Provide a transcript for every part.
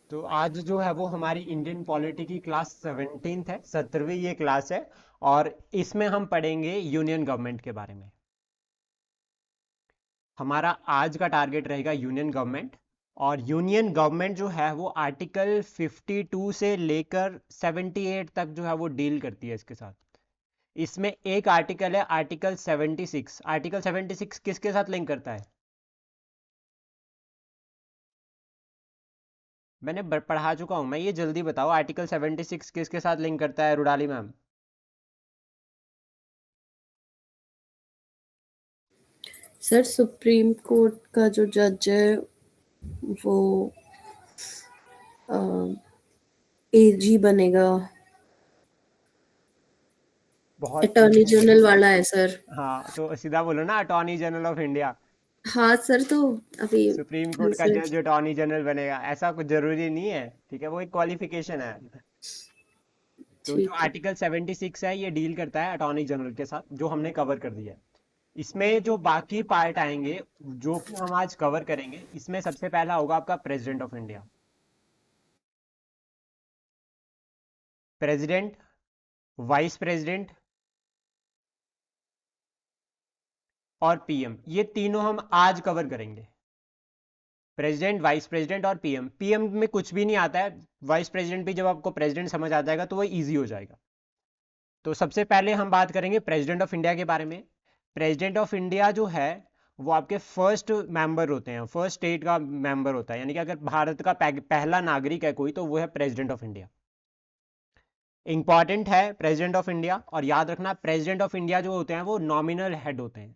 तो आज जो है वो हमारी इंडियन पॉलिटी की क्लास 17th है, 17वीं ये क्लास है। और इसमें हम पढ़ेंगे यूनियन गवर्नमेंट के बारे में। हमारा आज का टारगेट रहेगा यूनियन गवर्नमेंट। और यूनियन गवर्नमेंट जो है वो आर्टिकल 52 से लेकर 78 तक जो है वो डील करती है इसके साथ। इसमें एक आर्टिकल है आर्टिकल 76। आर्टिकल 76 किसके साथ लिंक करता है? मैंने पढ़ा चुका हूं, मैं ये जल्दी बताओ आर्टिकल 76 किसके साथ लिंक करता है रुडाली मैम? सर सुप्रीम कोर्ट का जो जज है वो एजी बनेगा। बहुत अटॉर्नी इजी है। जनरल वाला है सर। हाँ तो सीधा बोलो ना, अटॉर्नी जनरल ऑफ इंडिया। हाँ सर, तो अभी सुप्रीम ढंग कोर्ट का से। जज अटॉर्नी जनरल बनेगा ऐसा कुछ जरूरी नहीं है, ठीक है, वो एक क्वालिफिकेशन है। तो जो ठीक है। आर्टिकल 76 है ये डील करता है अटॉर्नी जनरल के साथ, जो हमने कवर कर दिया है। इसमें जो बाकी पार्ट आएंगे जो कि हम आज कवर करेंगे, इसमें सबसे पहला होगा आपका president of India. President, vice president और पीएम, ये तीनों हम आज कवर करेंगे। प्रेसिडेंट, वाइस प्रेसिडेंट और पीएम। पीएम में कुछ भी नहीं आता है, वाइस प्रेसिडेंट भी जब आपको प्रेसिडेंट समझ आ जाएगा तो वो इजी हो जाएगा। तो सबसे पहले हम बात करेंगे प्रेसिडेंट ऑफ इंडिया के बारे में। प्रेसिडेंट ऑफ इंडिया जो है वो आपके फर्स्ट मेंबर होते हैं, फर्स्ट स्टेट का मेंबर होता है, यानी कि अगर भारत का पहला नागरिक है कोई तो वो है प्रेसिडेंट ऑफ इंडिया। इंपॉर्टेंट है प्रेसिडेंट ऑफ इंडिया। और याद रखना प्रेसिडेंट ऑफ इंडिया जो होते हैं वो नॉमिनल हेड होते हैं,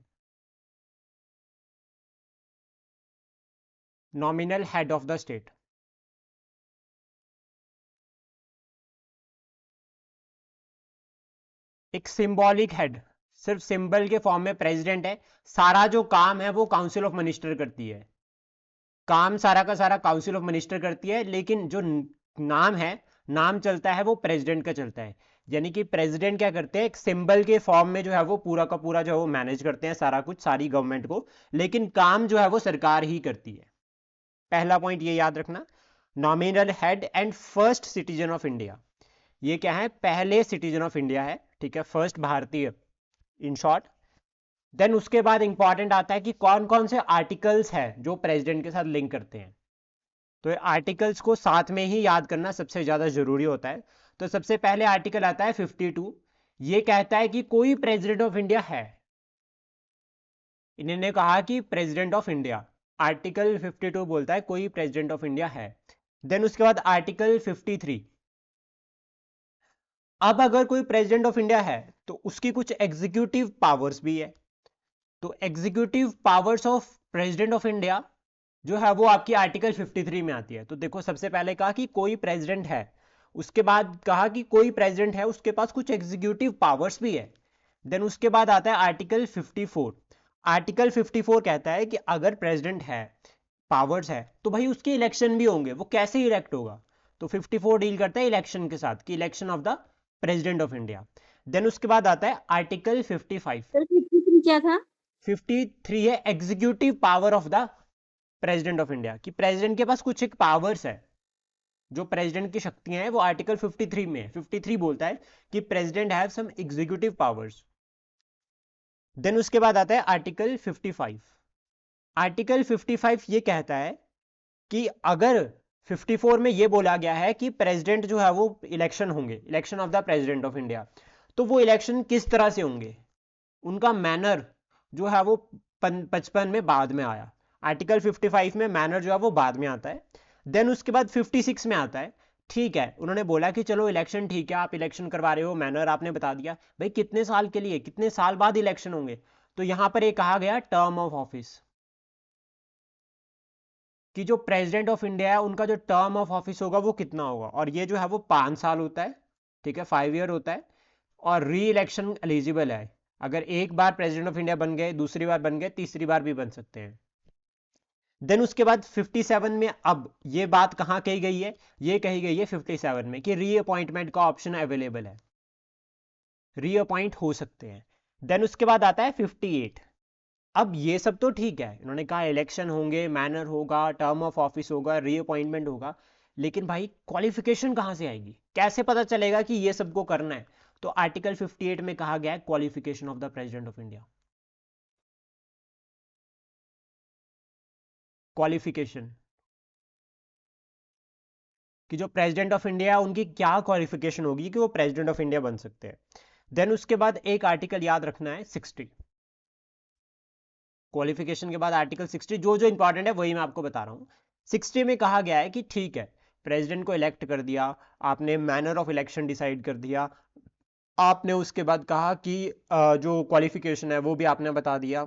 nominal head of the state. एक सिंबॉलिक हेड, सिर्फ सिंबल के फॉर्म में प्रेसिडेंट है। सारा जो काम है वो काउंसिल ऑफ मिनिस्टर करती है, काम सारा का सारा काउंसिल ऑफ मिनिस्टर करती है, लेकिन जो नाम है, नाम चलता है वो प्रेसिडेंट का चलता है। यानी कि प्रेसिडेंट क्या करते हैं, एक सिंबल के फॉर्म में जो है वो पूरा का पूरा जो है वो मैनेज करते हैं सारा कुछ, सारी गवर्नमेंट को, लेकिन काम जो है वो सरकार ही करती है। पहला पॉइंट ये याद रखना, nominal head and first citizen of India. ये क्या है, पहले सिटीजन ऑफ इंडिया है, ठीक है, फर्स्ट भारतीय इन शॉर्ट। देन उसके बाद इंपॉर्टेंट आता है कि कौन कौन से आर्टिकल्स हैं जो प्रेसिडेंट के साथ लिंक करते हैं। तो ये आर्टिकल्स को साथ में ही याद करना सबसे ज्यादा जरूरी होता है। तो सबसे पहले आर्टिकल आता है 52। ये कहता है कि कोई प्रेसिडेंट ऑफ इंडिया है। इन्होंने कहा कि प्रेसिडेंट ऑफ इंडिया, आर्टिकल 52 बोलता है कोई प्रेसिडेंट ऑफ इंडिया है। देन उसके बाद आर्टिकल 53, अब अगर कोई प्रेसिडेंट ऑफ इंडिया है तो उसकी कुछ एग्जीक्यूटिव पावर्स भी है। तो executive powers of president of India जो है वो आपकी आर्टिकल 53 में आती है। तो देखो सबसे पहले कहा कि कोई प्रेसिडेंट है, उसके बाद कहा कि कोई प्रेसिडेंट है उसके पास कुछ एग्जीक्यूटिव पावर्स भी है। देन उसके बाद आता है आर्टिकल 54। आर्टिकल 54 कहता है कि अगर प्रेसिडेंट है, पावर्स है, तो भाई उसके इलेक्शन भी होंगे, वो कैसे इलेक्ट होगा। तो 54 डील करता है इलेक्शन के साथ, कि election of the president of India. Then उसके बाद आता है आर्टिकल 55। सर 53 क्या था? 53 है executive power of the president of India, कि प्रेसिडेंट के पास कुछ एक पावर्स है, जो प्रेसिडेंट की शक्तियां हैं वो आर्टिकल 53 में है। 53 बोलता है कि president have some executive powers. Then उसके बाद आता है आर्टिकल 55। आर्टिकल 55 ये कहता है कि अगर 54 में ये बोला गया है कि प्रेसिडेंट जो है वो इलेक्शन होंगे, election of the president of India, तो वो इलेक्शन किस तरह से होंगे, उनका मैनर जो है वो 55 में बाद में आया। आर्टिकल 55 में मैनर जो है वो बाद में आता है। देन उसके बाद 56 में आता है, ठीक है, उन्होंने बोला कि चलो इलेक्शन ठीक है, आप इलेक्शन करवा रहे हो, मैनर आपने बता दिया, भाई कितने साल के लिए, कितने साल बाद इलेक्शन होंगे। तो यहां पर एक कहा गया टर्म ऑफ ऑफिस, कि जो प्रेसिडेंट ऑफ इंडिया है उनका जो टर्म ऑफ ऑफिस होगा वो कितना होगा, और ये जो है वो 5 साल होता है, ठीक है, 5 ईयर होता है। और री इलेक्शन एलिजिबल है, अगर एक बार प्रेसिडेंट ऑफ इंडिया बन गए, दूसरी बार बन गए, तीसरी बार भी बन सकते हैं। देन उसके बाद 57 में अब ये बात कहां कही गई है, ये कही गई है 57 में कि रीअपॉइंटमेंट का ऑप्शन अवेलेबल है, रीअपॉइंट हो सकते हैं। देन उसके बाद आता है 58। अब ये सब तो ठीक है, इन्होंने कहा इलेक्शन होंगे, मैनर होगा, टर्म ऑफ ऑफिस होगा, रीअपॉइंटमेंट होगा, लेकिन भाई क्वालिफिकेशन कहाँ से आएगी, कैसे पता चलेगा कि ये सबको करना है? तो आर्टिकल 58 में कहा गया है qualification of the president of India. Qualification कि जो प्रेसिडेंट ऑफ इंडिया उनकी क्या क्वालिफिकेशन होगी कि वो प्रेसिडेंट ऑफ इंडिया बन सकते हैं। देन उसके बाद एक आर्टिकल याद रखना है 60। क्वालिफिकेशन के बाद आर्टिकल 60, जो जो इंपॉर्टेंट है वही मैं आपको बता रहा हूँ। 60 में कहा गया है कि ठीक है, प्रेसिडेंट को इलेक्ट कर दिया आपने, मैनर ऑफ इलेक्शन डिसाइड कर दिया आपने, उसके बाद कहा कि जो क्वालिफिकेशन है वो भी आपने बता दिया।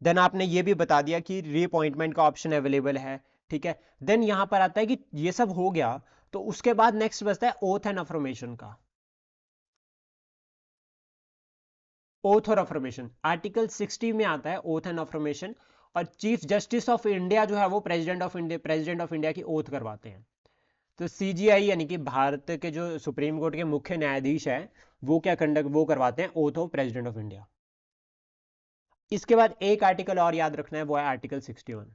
देन आपने ये भी बता दिया कि रीअपॉइंटमेंट का ऑप्शन अवेलेबल है, ठीक है। देन यहां पर आता है कि ये सब हो गया, तो उसके बाद नेक्स्ट बचता है ओथ एंड अफर्मेशन का। ओथ और अफर्मेशन आर्टिकल 60 में आता है, ओथ एंड अफर्मेशन। और चीफ जस्टिस ऑफ इंडिया जो है वो प्रेसिडेंट ऑफ इंडिया की ओथ करवाते हैं। तो सीजीआई यानी कि भारत के जो सुप्रीम कोर्ट के मुख्य न्यायाधीश है वो करवाते हैं oath of president of India. इसके बाद एक आर्टिकल और याद रखना है, वो है आर्टिकल 61।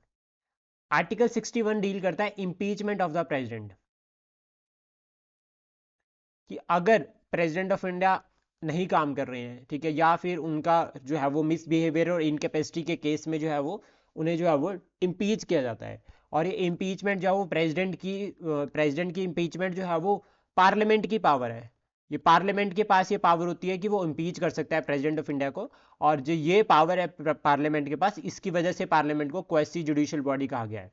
आर्टिकल 61 डील करता है इंपीचमेंट ऑफ द प्रेसिडेंट, कि अगर प्रेसिडेंट ऑफ इंडिया नहीं काम कर रहे हैं, ठीक है, या फिर उनका जो है वो मिसबिहेवियर और इनकेपेसिटी के केस में जो है वो उन्हें जो है वो इम्पीच किया जाता है। और ये इम्पीचमेंट जो है वो प्रेसिडेंट की इम्पीचमेंट जो है वो पार्लियामेंट की पावर है। ये पार्लियामेंट के पास ये पावर होती है कि वो इम्पीच कर सकता है प्रेसिडेंट ऑफ इंडिया को। और जो ये पावर है पार्लियामेंट के पास, इसकी वजह से पार्लियामेंट को क्वासी जुडिशियल बॉडी कहा गया है।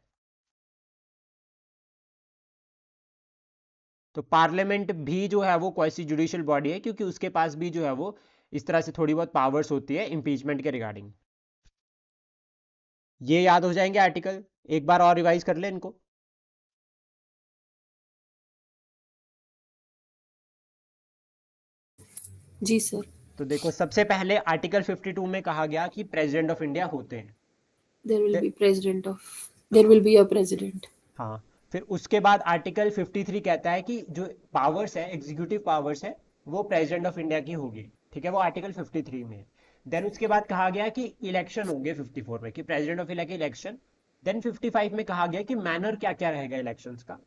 तो पार्लियामेंट भी जो है वो क्वासी जुडिशियल बॉडी है, क्योंकि उसके पास भी जो है वो इस तरह से थोड़ी बहुत पावर्स होती है इंपीचमेंट के रिगार्डिंग। ये याद हो जाएंगे आर्टिकल, एक बार और रिवाइज कर ले इनको। जी सर। तो देखो, सबसे पहले आर्टिकल 52 में कहा गया कि प्रेसिडेंट ऑफ इंडिया होते हैं। There will be a president. हाँ, फिर उसके बाद आर्टिकल 53 कहता है कि जो पावर्स है, एग्जीक्यूटिव पावर्स है, वो प्रेसिडेंट ऑफ इंडिया की होगी, ठीक है, वो आर्टिकल 53 में है। देन उसके बाद कहा गया कि इलेक्शन होंगे 54 में, कि प्रेसिडेंट ऑफ इंडिया के इलेक्शन। देन 55 में कहा गया कि मैनर क्या क्या रहेगा इलेक्शंस का।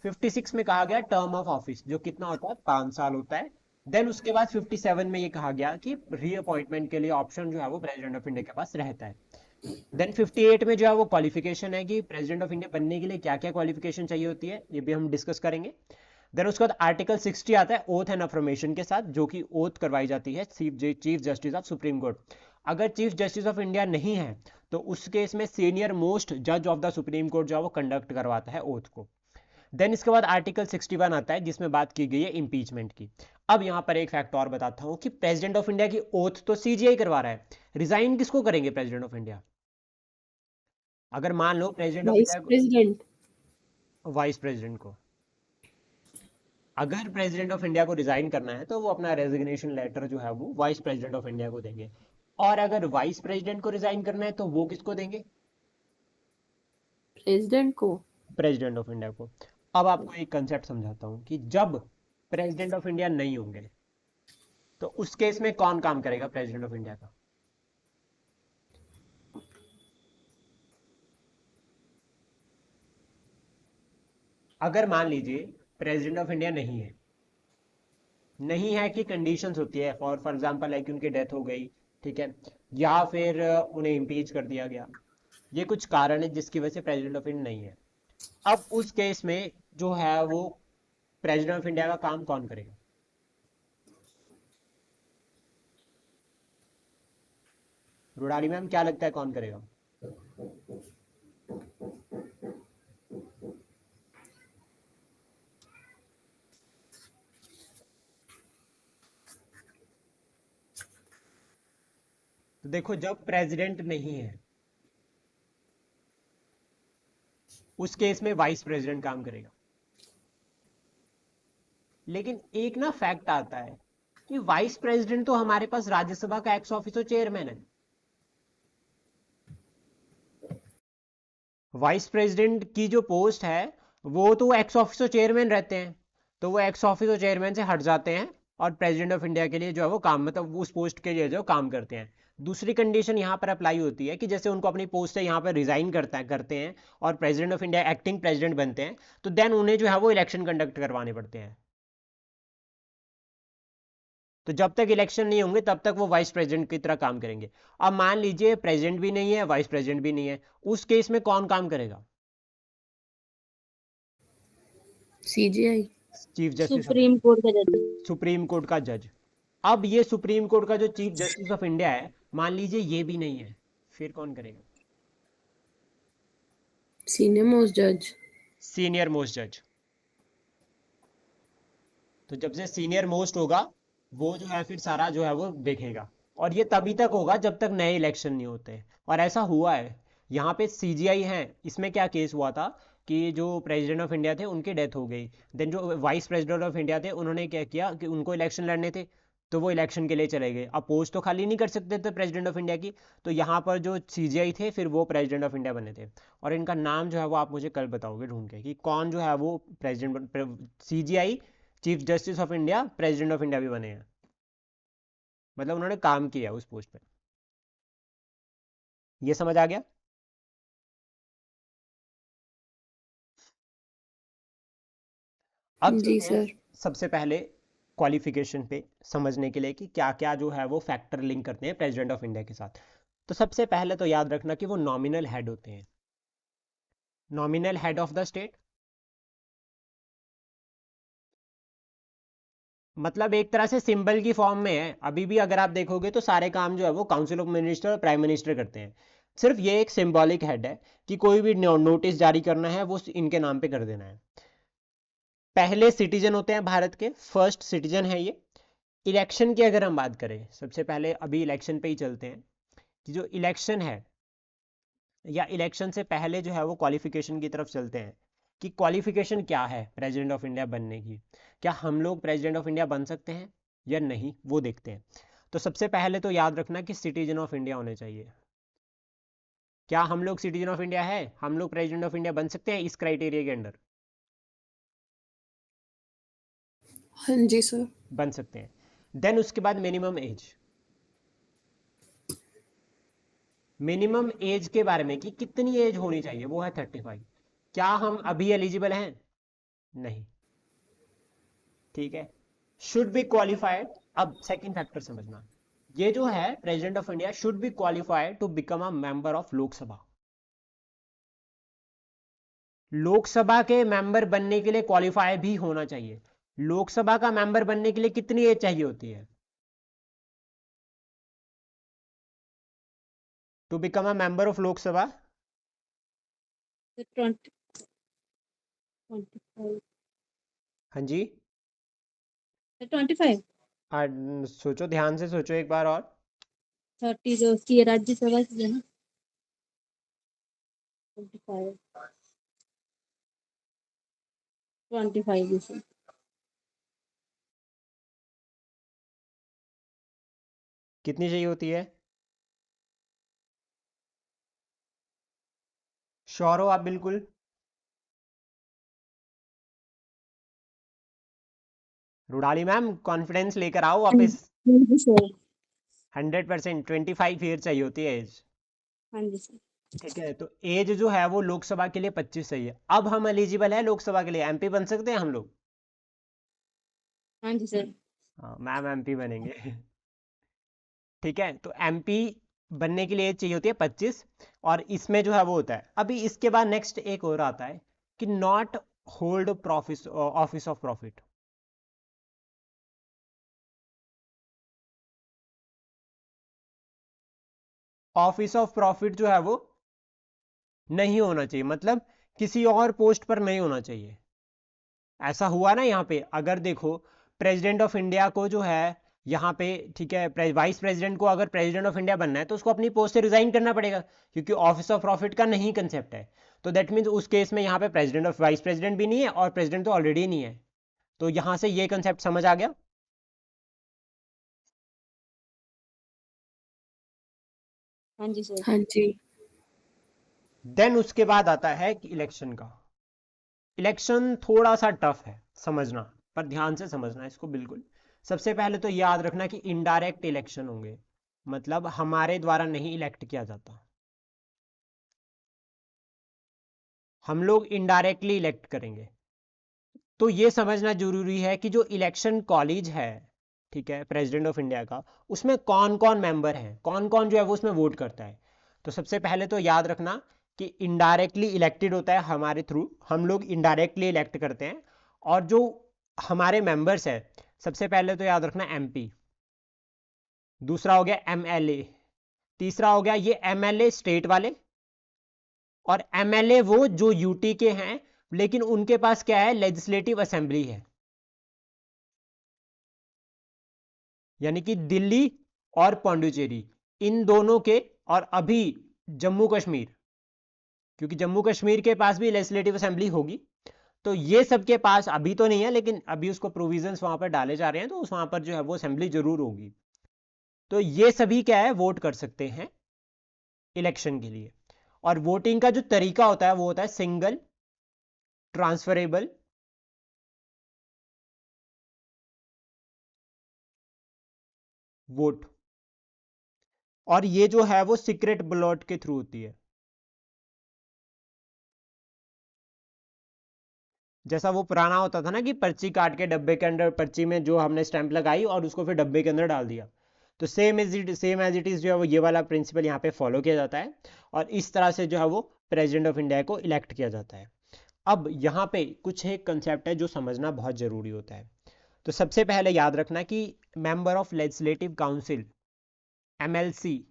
56 में कहा गया टर्म ऑफ ऑफिस, जो कितना होता है, 5 साल होता है। देन उसके बाद 57 में ये कहा गया कि रीअपॉइंटमेंट के लिए ऑप्शन जो है वो प्रेसिडेंट ऑफ इंडिया के पास रहता है। देन 58 में जो है वो क्वालिफिकेशन है कि प्रेसिडेंट ऑफ इंडिया बनने के लिए क्या क्या क्वालिफिकेशन चाहिए होती है, ये भी हम डिस्कस करेंगे। देन उसके बाद आर्टिकल 60 आता है ओथ एंड अफर्मेशन के साथ, जो कि ओथ करवाई जाती है chief justice of supreme court. अगर चीफ जस्टिस ऑफ इंडिया नहीं है तो उस केस में सीनियर मोस्ट जज ऑफ द सुप्रीम कोर्ट जो है वो कंडक्ट करवाता है ओथ को। देन इसके बाद आर्टिकल 61 आता है, जिसमें बात की गई है इंपीचमेंट की। अब यहां पर एक फैक्ट और बताता हूं कि प्रेसिडेंट ऑफ इंडिया की ओथ तो सीजीआई करवा रहा है, रिजाइन किसको करेंगे प्रेसिडेंट ऑफ इंडिया? अगर मान लो president of vice India president. Vice president को, अगर प्रेसिडेंट ऑफ इंडिया को रिजाइन करना है तो वो अपना रेजिग्नेशन लेटर जो है वो वाइस प्रेसिडेंट ऑफ इंडिया को देंगे। और अगर वाइस प्रेसिडेंट को रिजाइन करना है तो वो किसको देंगे? प्रेसिडेंट को। प्रेसिडेंट ऑफ इंडिया को। अब आपको एक कंसेप्ट समझाता हूँ कि जब प्रेसिडेंट ऑफ इंडिया नहीं होंगे तो उस केस में कौन काम करेगा प्रेसिडेंट ऑफ इंडिया का? अगर मान लीजिए प्रेसिडेंट ऑफ इंडिया नहीं है कि कंडीशंस होती है, फॉर एग्जांपल है कि उनकी डेथ हो गई, ठीक है, या फिर उन्हें इम्पीच कर दिया गया, ये कुछ कारण है जिसकी वजह से प्रेसिडेंट ऑफ इंडिया नहीं है। अब उस केस में जो है वो प्रेसिडेंट ऑफ इंडिया का काम कौन करेगा? रुडाली मैम, क्या लगता है कौन करेगा? तो देखो, जब प्रेसिडेंट नहीं है उस केस में वाइस प्रेसिडेंट काम करेगा। लेकिन एक ना फैक्ट आता है कि वाइस प्रेसिडेंट तो हमारे पास राज्यसभा का एक्स ऑफिसो चेयरमैन है। वाइस प्रेसिडेंट की जो पोस्ट है वो तो एक्स ऑफिसो चेयरमैन रहते हैं, तो वो एक्स ऑफिसो चेयरमैन से हट जाते हैं और प्रेसिडेंट ऑफ इंडिया के लिए जो है वो काम, मतलब उस पोस्ट के लिए जो काम करते हैं। दूसरी कंडीशन यहाँ पर अप्लाई होती है कि जैसे उनको अपनी पोस्ट से यहाँ पर रिजाइन करते हैं और president of India acting president बनते हैं, तो देन उन्हें जो है वो इलेक्शन कंडक्ट करवाने पड़ते हैं। तो जब तक इलेक्शन नहीं होंगे तब तक वो वाइस प्रेसिडेंट की तरह काम करेंगे। अब मान लीजिए प्रेसिडेंट भी नहीं है, वाइस प्रेसिडेंट भी नहीं है, उस केस में कौन काम करेगा? CGI, chief justice of supreme court का जज। सुप्रीम कोर्ट का जज। अब ये सुप्रीम कोर्ट का जो चीफ जस्टिस ऑफ इंडिया है, मान लीजिए ये भी नहीं है, फिर कौन करेगा? Senior Most Judge. Senior most जज। तो जब से सीनियर मोस्ट होगा वो जो है फिर सारा जो है वो देखेगा, और ये तभी तक होगा जब तक नए इलेक्शन नहीं होते। और ऐसा हुआ है। यहाँ पे सीजीआई है, इसमें क्या केस हुआ था कि जो प्रेसिडेंट ऑफ इंडिया थे उनकी डेथ हो गई, देन जो वाइस प्रेसिडेंट ऑफ इंडिया थे उन्होंने क्या किया कि उनको इलेक्शन लड़ने थे, तो वो इलेक्शन के लिए चले गए। अब पोस्ट तो खाली नहीं कर सकते थे प्रेसिडेंट ऑफ इंडिया की, तो यहाँ पर जो सीजीआई थे फिर वो प्रेसिडेंट ऑफ इंडिया बने थे। और इनका नाम जो है वो आप मुझे कल बताओगे ढूंढ के कि कौन जो है वो president, CGI chief justice of India president of India भी बने हैं, मतलब उन्होंने काम किया उस पोस्ट पे। ये समझ आ गया? अब जी चलते हैं सर। सबसे पहले क्वालिफिकेशन पे, समझने के लिए कि क्या क्या जो है वो फैक्टर लिंक करते हैं प्रेसिडेंट ऑफ इंडिया के साथ। तो सबसे पहले तो याद रखना कि वो नॉमिनल हेड होते हैं, nominal head of the state. मतलब एक तरह से सिंबल की फॉर्म में है। अभी भी अगर आप देखोगे तो सारे काम जो है वो काउंसिल ऑफ मिनिस्टर और प्राइम मिनिस्टर करते हैं। सिर्फ ये एक सिंबॉलिक हेड है कि कोई भी नोटिस जारी करना है वो इनके नाम पे कर देना है। पहले सिटीजन होते हैं भारत के, फर्स्ट सिटीजन है ये। इलेक्शन की अगर हम बात करें, सबसे पहले अभी इलेक्शन पे ही चलते हैं कि जो इलेक्शन है, या इलेक्शन से पहले जो है वो क्वालिफिकेशन की तरफ चलते हैं कि क्वालिफिकेशन क्या है प्रेसिडेंट ऑफ इंडिया बनने की। क्या हम लोग प्रेसिडेंट ऑफ इंडिया बन सकते हैं या नहीं, वो देखते हैं। तो सबसे पहले तो याद रखना कि सिटीजन ऑफ इंडिया होने चाहिए। क्या हम लोग सिटीजन ऑफ इंडिया है? हम लोग प्रेसिडेंट ऑफ इंडिया बन सकते हैं इस क्राइटेरिया के अंडर? हाँ जी सर। बन सकते हैं। देन उसके बाद मिनिमम एज, मिनिमम एज के बारे में कि कितनी एज होनी चाहिए, वो है 35। क्या हम अभी एलिजिबल हैं? नहीं। ठीक है। Should be qualified. अब सेकंड फैक्टर समझना, ये जो है president of India should be qualified to become a member of Lok Sabha. Lok Sabha के मेंबर बनने के लिए क्वालिफाई भी होना चाहिए। लोकसभा का मेंबर बनने के लिए कितनी एज चाहिए होती है to become a member of Lok Sabha? 20 25 हाँ जी। 25 सोचो, ध्यान से सोचो एक बार और। 30 जो उसकी है राज्यसभा की है ना, 25 25 से। कितनी चाहिए होती है? श्योर हो आप बिल्कुल? रुडाली मैम कॉन्फिडेंस लेकर आओ हाँ वापस। जी सर। 100%, 25 ईयर चाहिए होती है एज। हाँ जी सर। ठीक है, तो एज जो है वो लोकसभा के लिए 25 सही है। अब हम एलिजिबल है लोकसभा के लिए, एमपी बन सकते हैं हम लोग? हाँ जी सर। हाँ मैम, एमपी बनेंगे। ठीक है, तो एमपी बनने के लिए एज चाहिए होती है 25, और इसमें जो है वो होता है। अभी इसके बाद नेक्स्ट एक और आता है कि not hold profit office of profit. Office of profit जो है वो नहीं होना चाहिए, मतलब किसी और पोस्ट पर नहीं होना चाहिए। ऐसा हुआ ना यहाँ पे, अगर देखो प्रेसिडेंट ऑफ इंडिया को जो है यहाँ पे, ठीक है, वाइस प्रेसिडेंट को अगर प्रेसिडेंट ऑफ इंडिया बनना है तो उसको अपनी पोस्ट से रिजाइन करना पड़ेगा, क्योंकि ऑफिस ऑफ प्रॉफिट का नहीं कंसेप्ट है। तो दैट मीन्स उस केस में यहाँ पे प्रेसिडेंट ऑफ वाइस प्रेसिडेंट भी नहीं है और प्रेसिडेंट तो ऑलरेडी नहीं है। तो यहाँ से ये कंसेप्ट समझ आ गया? हाँ जी सर। हाँ जी। देन उसके बाद आता है कि इलेक्शन का। इलेक्शन थोड़ा सा टफ है समझना, पर ध्यान से समझना इसको बिल्कुल। सबसे पहले तो याद रखना कि इनडायरेक्ट इलेक्शन होंगे। मतलब हमारे द्वारा नहीं इलेक्ट किया जाता, हम लोग इनडायरेक्टली इलेक्ट करेंगे। तो ये समझना जरूरी है कि जो इलेक्शन कॉलेज है, ठीक है, प्रेसिडेंट ऑफ इंडिया का, उसमें कौन कौन मेंबर हैं, कौन कौन जो है वो उसमें वोट करता है। तो सबसे पहले तो याद रखना कि इनडायरेक्टली इलेक्टेड होता है हमारे थ्रू, हम लोग इनडायरेक्टली इलेक्ट करते हैं। और जो हमारे मेंबर्स है, सबसे पहले तो याद रखना एमपी, दूसरा हो गया एमएलए, तीसरा हो गया ये एमएलए स्टेट वाले, और एमएलए वो जो यूटी के हैं लेकिन उनके पास क्या है, लेजिस्लेटिव असेंबली है, यानी कि दिल्ली और पौंडुचेरी, इन दोनों के। और अभी जम्मू कश्मीर, क्योंकि जम्मू कश्मीर के पास भी लेजिस्लेटिव असेंबली होगी, तो ये सबके पास अभी तो नहीं है, लेकिन अभी उसको प्रोविजंस वहां पर डाले जा रहे हैं, तो उस वहां पर जो है वो असेंबली जरूर होगी। तो ये सभी क्या है, वोट कर सकते हैं इलेक्शन के लिए। और वोटिंग का जो तरीका होता है वो होता है सिंगल ट्रांसफरेबल वोट, और ये जो है वो सीक्रेट बैलेट के थ्रू होती है। जैसा वो पुराना होता था ना कि पर्ची काट के डब्बे के अंदर, पर्ची में जो हमने स्टैंप लगाई और उसको फिर डब्बे के अंदर डाल दिया, तो सेम एज इट इज जो है वो ये वाला प्रिंसिपल यहाँ पे फॉलो किया जाता है, और इस तरह से जो है वो प्रेसिडेंट ऑफ इंडिया को इलेक्ट किया जाता है। अब यहाँ पे कुछ एक कंसेप्ट है जो समझना बहुत जरूरी होता है। तो सबसे पहले याद रखना कि member of legislative council, MLC,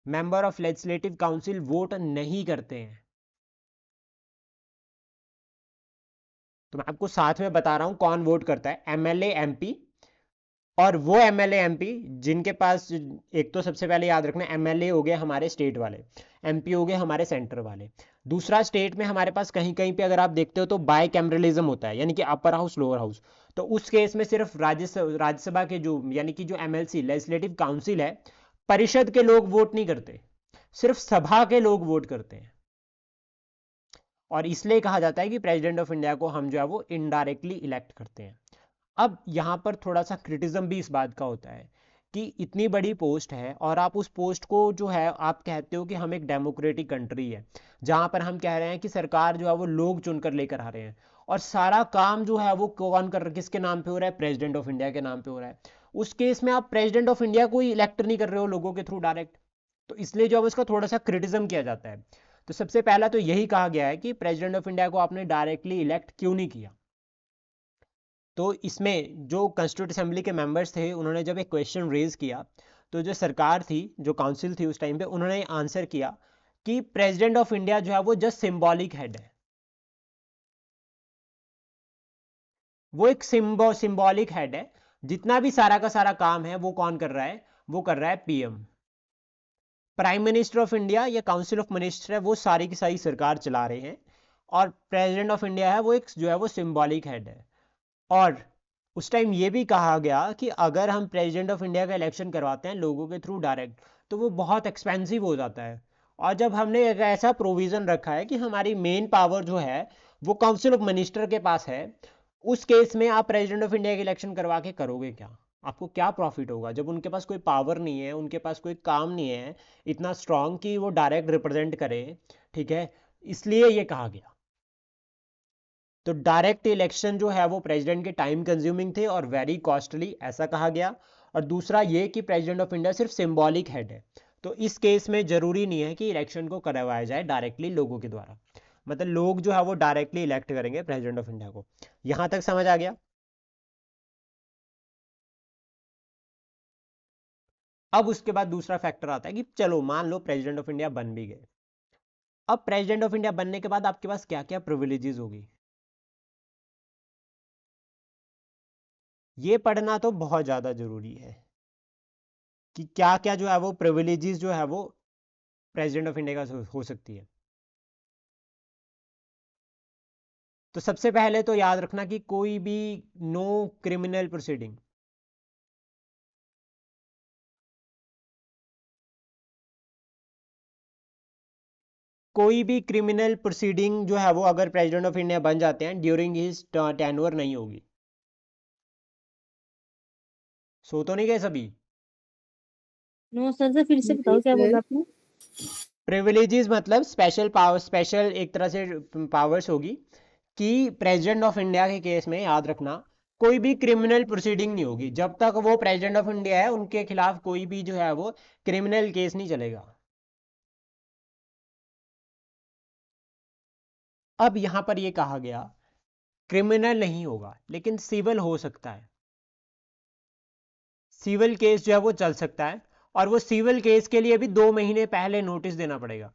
member of legislative council vote नहीं करते हैं। तो मैं आपको साथ में बता रहा हूं कौन वोट करता है, एमएलए एमपी, और वो एमएलए एमपी जिनके पास, एक तो सबसे पहले याद रखना एमएलए हो गए हमारे स्टेट वाले, एमपी हो गए हमारे सेंटर वाले। दूसरा, स्टेट में हमारे पास कहीं कहीं पे अगर आप देखते हो तो बाय कैमरलिज्म होता है, यानी कि अपर हाउस लोअर हाउस। तो उस केस में सिर्फ राज्यसभा के जो, यानी कि जो एमएलसी लेजिस्लेटिव काउंसिल है, परिषद के लोग वोट नहीं करते, सिर्फ सभा के लोग वोट करते हैं। और इसलिए कहा जाता है कि प्रेसिडेंट ऑफ इंडिया को हम जो है वो इनडायरेक्टली इलेक्ट करते हैं। अब यहां पर थोड़ा सा क्रिटिज्म भी इस बात का होता है कि इतनी बड़ी पोस्ट है और आप उस पोस्ट को जो है आप कहते हो कि हम एक डेमोक्रेटिक कंट्री है, जहां पर हम कह रहे हैं कि सरकार जो है वो लोग चुनकर लेकर आ रहे हैं, और सारा काम जो है वो कौन कर रहा है, किसके नाम पे हो रहा है, प्रेसिडेंट ऑफ इंडिया के नाम पे हो रहा है। उस केस में आप प्रेसिडेंट ऑफ इंडिया को ही इलेक्ट नहीं कर रहे हो लोगों के थ्रू डायरेक्ट, तो इसलिए जो है उसका थोड़ा सा क्रिटिज्म किया जाता है। तो सबसे पहला तो यही कहा गया है कि प्रेसिडेंट ऑफ इंडिया को आपने डायरेक्टली इलेक्ट क्यों नहीं किया। तो इसमें जो कॉन्स्टिट्यूंट असेंबली के मेंबर्स थे, उन्होंने जब एक क्वेश्चन रेज किया, तो जो सरकार थी, जो काउंसिल थी उस टाइम पे, उन्होंने आंसर किया कि प्रेसिडेंट ऑफ इंडिया जो है वो जस्ट सिंबॉलिक हेड है, वो एक सिंबॉलिक हेड है, जितना भी सारा का सारा काम है वो कौन कर रहा है, वो कर रहा है PM, prime minister of India या काउंसिल ऑफ मिनिस्टर है, वो सारी की सारी सरकार चला रहे हैं, और प्रेसिडेंट ऑफ इंडिया है वो एक जो है वो सिंबॉलिक हेड है। और उस टाइम ये भी कहा गया कि अगर हम प्रेसिडेंट ऑफ इंडिया का इलेक्शन करवाते हैं लोगों के थ्रू डायरेक्ट, तो वो बहुत एक्सपेंसिव हो जाता है। और जब हमने एक ऐसा प्रोविज़न रखा है कि हमारी मेन पावर जो है वो काउंसिल ऑफ मिनिस्टर के पास है, उस केस में आप प्रेसिडेंट ऑफ इंडिया का इलेक्शन करवा के करोगे क्या, आपको क्या प्रॉफिट होगा, जब उनके पास कोई पावर नहीं है, उनके पास कोई काम नहीं है इतना स्ट्रांग कि वो डायरेक्ट रिप्रेजेंट करे। ठीक है, इसलिए ये कहा गया। तो डायरेक्ट इलेक्शन जो है वो प्रेसिडेंट के टाइम कंज्यूमिंग थे और वेरी कॉस्टली, ऐसा कहा गया। और दूसरा ये कि प्रेसिडेंट ऑफ इंडिया सिर्फ सिंबॉलिक हेड है, तो इस केस में जरूरी नहीं है कि इलेक्शन को करवाया जाए डायरेक्टली लोगों के द्वारा, मतलब लोग जो है वो डायरेक्टली इलेक्ट करेंगे प्रेसिडेंट ऑफ इंडिया को। यहां तक समझ आ गया। अब उसके बाद दूसरा फैक्टर आता है कि चलो मान लो प्रेसिडेंट ऑफ इंडिया बन भी गए, अब प्रेसिडेंट ऑफ इंडिया बनने के बाद आपके पास क्या क्या प्रिविलेजेस होगी, ये पढ़ना तो बहुत ज्यादा जरूरी है कि क्या क्या जो है वो प्रिविलेजेस जो है वो प्रेसिडेंट ऑफ इंडिया का हो सकती है। तो सबसे पहले तो याद रखना कि कोई भी नो क्रिमिनल प्रोसीडिंग, कोई भी क्रिमिनल प्रोसीडिंग जो है वो अगर प्रेसिडेंट ऑफ इंडिया बन जाते हैं ड्यूरिंग हिज टेन्योर नहीं होगी। सो तो नहीं गए सभी, नो सर से फिर से बताओ क्या बोला आपने? प्रिविलेजेस मतलब स्पेशल पावर, स्पेशल एक तरह से पावर्स होगी कि प्रेसिडेंट ऑफ इंडिया के केस में याद रखना कोई भी क्रिमिनल प्रोसीडिंग नहीं होगी जब तक वो प्रेसिडेंट ऑफ इंडिया है, उनके खिलाफ कोई भी जो है वो क्रिमिनल केस नहीं चलेगा। अब यहां पर ये कहा गया क्रिमिनल नहीं होगा लेकिन सिविल हो सकता है, सिविल केस जो है वो चल सकता है, और वो सिविल केस के लिए भी 2 महीने पहले नोटिस देना पड़ेगा।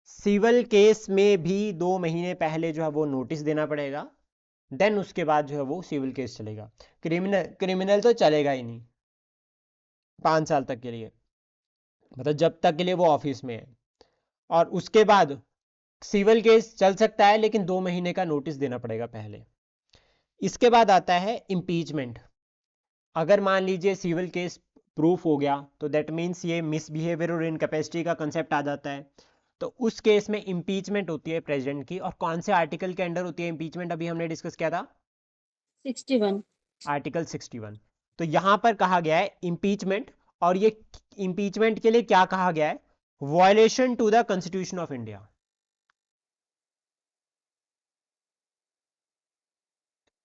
सिविल केस में भी 2 महीने पहले जो है वो नोटिस देना पड़ेगा, देन उसके बाद जो है वो सिविल केस चलेगा। क्रिमिनल क्रिमिनल तो चलेगा ही नहीं 5 साल तक के लिए, मतलब जब तक के लिए वो ऑफिस में है। और उसके बाद सिविल केस चल सकता है लेकिन 2 महीने का नोटिस देना पड़ेगा पहले। इसके बाद आता है इम्पीचमेंट। अगर मान लीजिए सिविल केस प्रूफ हो गया तो दैट मीन्स ये मिसबिहेवियर और इनकैपेसिटी का कंसेप्ट आ जाता है, तो उस केस में इम्पीचमेंट होती है प्रेसिडेंट की। और कौन से आर्टिकल के अंडर होती है इम्पीचमेंट, अभी हमने डिस्कस किया था 61। आर्टिकल 61। तो यहां पर कहा गया है इम्पीचमेंट, और ये इम्पीचमेंट के लिए क्या कहा गया है, violation to the constitution of India.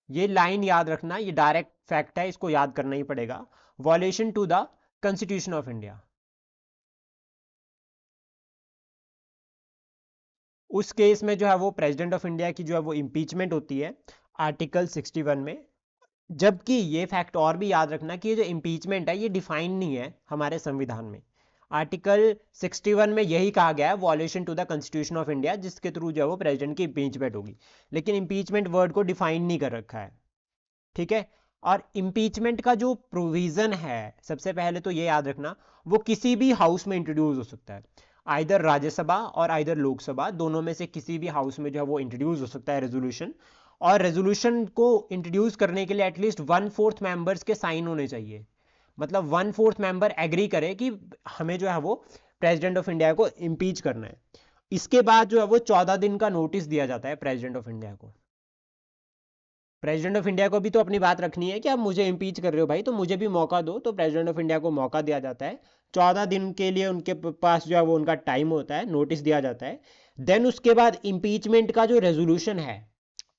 ये लाइन याद रखना, ये डायरेक्ट फैक्ट है, इसको याद करना ही पड़ेगा। Violation to the constitution of India, उस केस में जो है वो प्रेसिडेंट ऑफ इंडिया की जो है वो इम्पीचमेंट होती है आर्टिकल 61 में। जबकि ये फैक्ट और भी याद रखना कि ये जो इम्पीचमेंट है ये डिफाइन नहीं है हमारे संविधान में। आर्टिकल 61 में यही कहा गया है violation to the constitution of India, जिसके थ्रू जो है वो प्रेसिडेंट की इम्पीचमेंट होगी, लेकिन इम्पीचमेंट वर्ड को डिफाइन नहीं कर रखा है। ठीक है। और इम्पीचमेंट का जो प्रोविजन है, सबसे पहले तो ये याद रखना, वो किसी भी हाउस में इंट्रोड्यूस हो सकता है, आइदर राज्यसभा और आइदर लोकसभा, दोनों में से किसी भी हाउस में जो है वो इंट्रोड्यूस हो सकता है रेजोल्यूशन। और रेजोल्यूशन को इंट्रोड्यूस करने के लिए एटलीस्ट 1/4 मेंबर्स के साइन होने चाहिए, मतलब 1/4 मेंबर एग्री करे कि हमें जो है वो प्रेसिडेंट ऑफ इंडिया को इम्पीच करना है। इसके बाद जो है वो 14 दिन का नोटिस दिया जाता है प्रेसिडेंट ऑफ इंडिया को। प्रेसिडेंट ऑफ इंडिया को भी तो अपनी बात रखनी है कि आप मुझे इम्पीच कर रहे हो भाई, तो मुझे भी मौका दो। तो प्रेसिडेंट ऑफ इंडिया को मौका दिया जाता है, 14 दिन के लिए उनके पास जो है वो उनका टाइम होता है, नोटिस दिया जाता है। देन उसके बाद इम्पीचमेंट का जो रेजोल्यूशन है,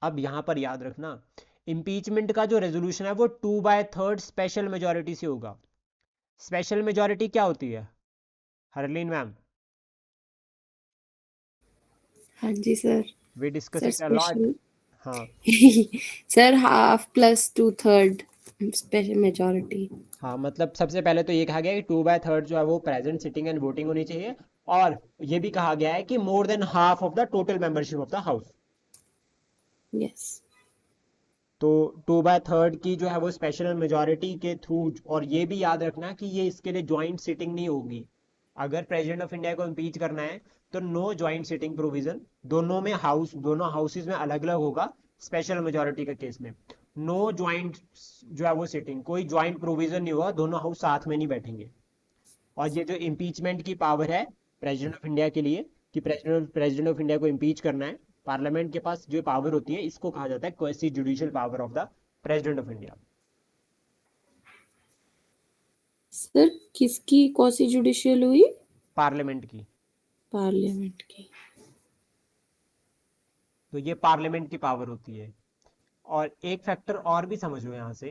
अब यहां पर याद रखना, इम्पीचमेंट का जो रेजोल्यूशन है वो 2/3 स्पेशल मेजोरिटी से होगा। स्पेशल मेजोरिटी क्या होती है हरलीन मैम? हाँ जी sir. We discuss sir it a lot. Special हाँ sir half plus 2/3 special majority. हाँ, मतलब सबसे पहले तो ये कहा गया कि 2/3 जो है वो प्रेजेंट सिटिंग एंड वोटिंग होनी चाहिए, और ये भी कहा गया है कि more than half of the total membership of the house. Yes. तो 2/3 की जो है वो स्पेशल मेजोरिटी के थ्रू, और ये भी याद रखना कि ये इसके लिए ज्वाइंट सिटिंग नहीं होगी। अगर प्रेसिडेंट ऑफ इंडिया को इम्पीच करना है तो नो ज्वाइंट सिटिंग प्रोविजन, दोनों में हाउस, दोनों हाउसेज में अलग अलग होगा। स्पेशल मेजोरिटी के केस में नो ज्वाइंट जो है वो सिटिंग, कोई ज्वाइंट प्रोविजन नहीं होगा, दोनों हाउस साथ में नहीं बैठेंगे। और ये जो इम्पीचमेंट की पावर है प्रेसिडेंट ऑफ इंडिया के लिए कि प्रेसिडेंट ऑफ इंडिया को इम्पीच करना है, पार्लियामेंट के पास जो पावर होती है, इसको कहा जाता है quasi judicial power of the president of India. Sir किसकी क्वासी जुडिशियल हुई? पार्लियामेंट की। पार्लियामेंट की। तो ये पार्लियामेंट की पावर होती है। और एक फैक्टर और भी समझो यहाँ से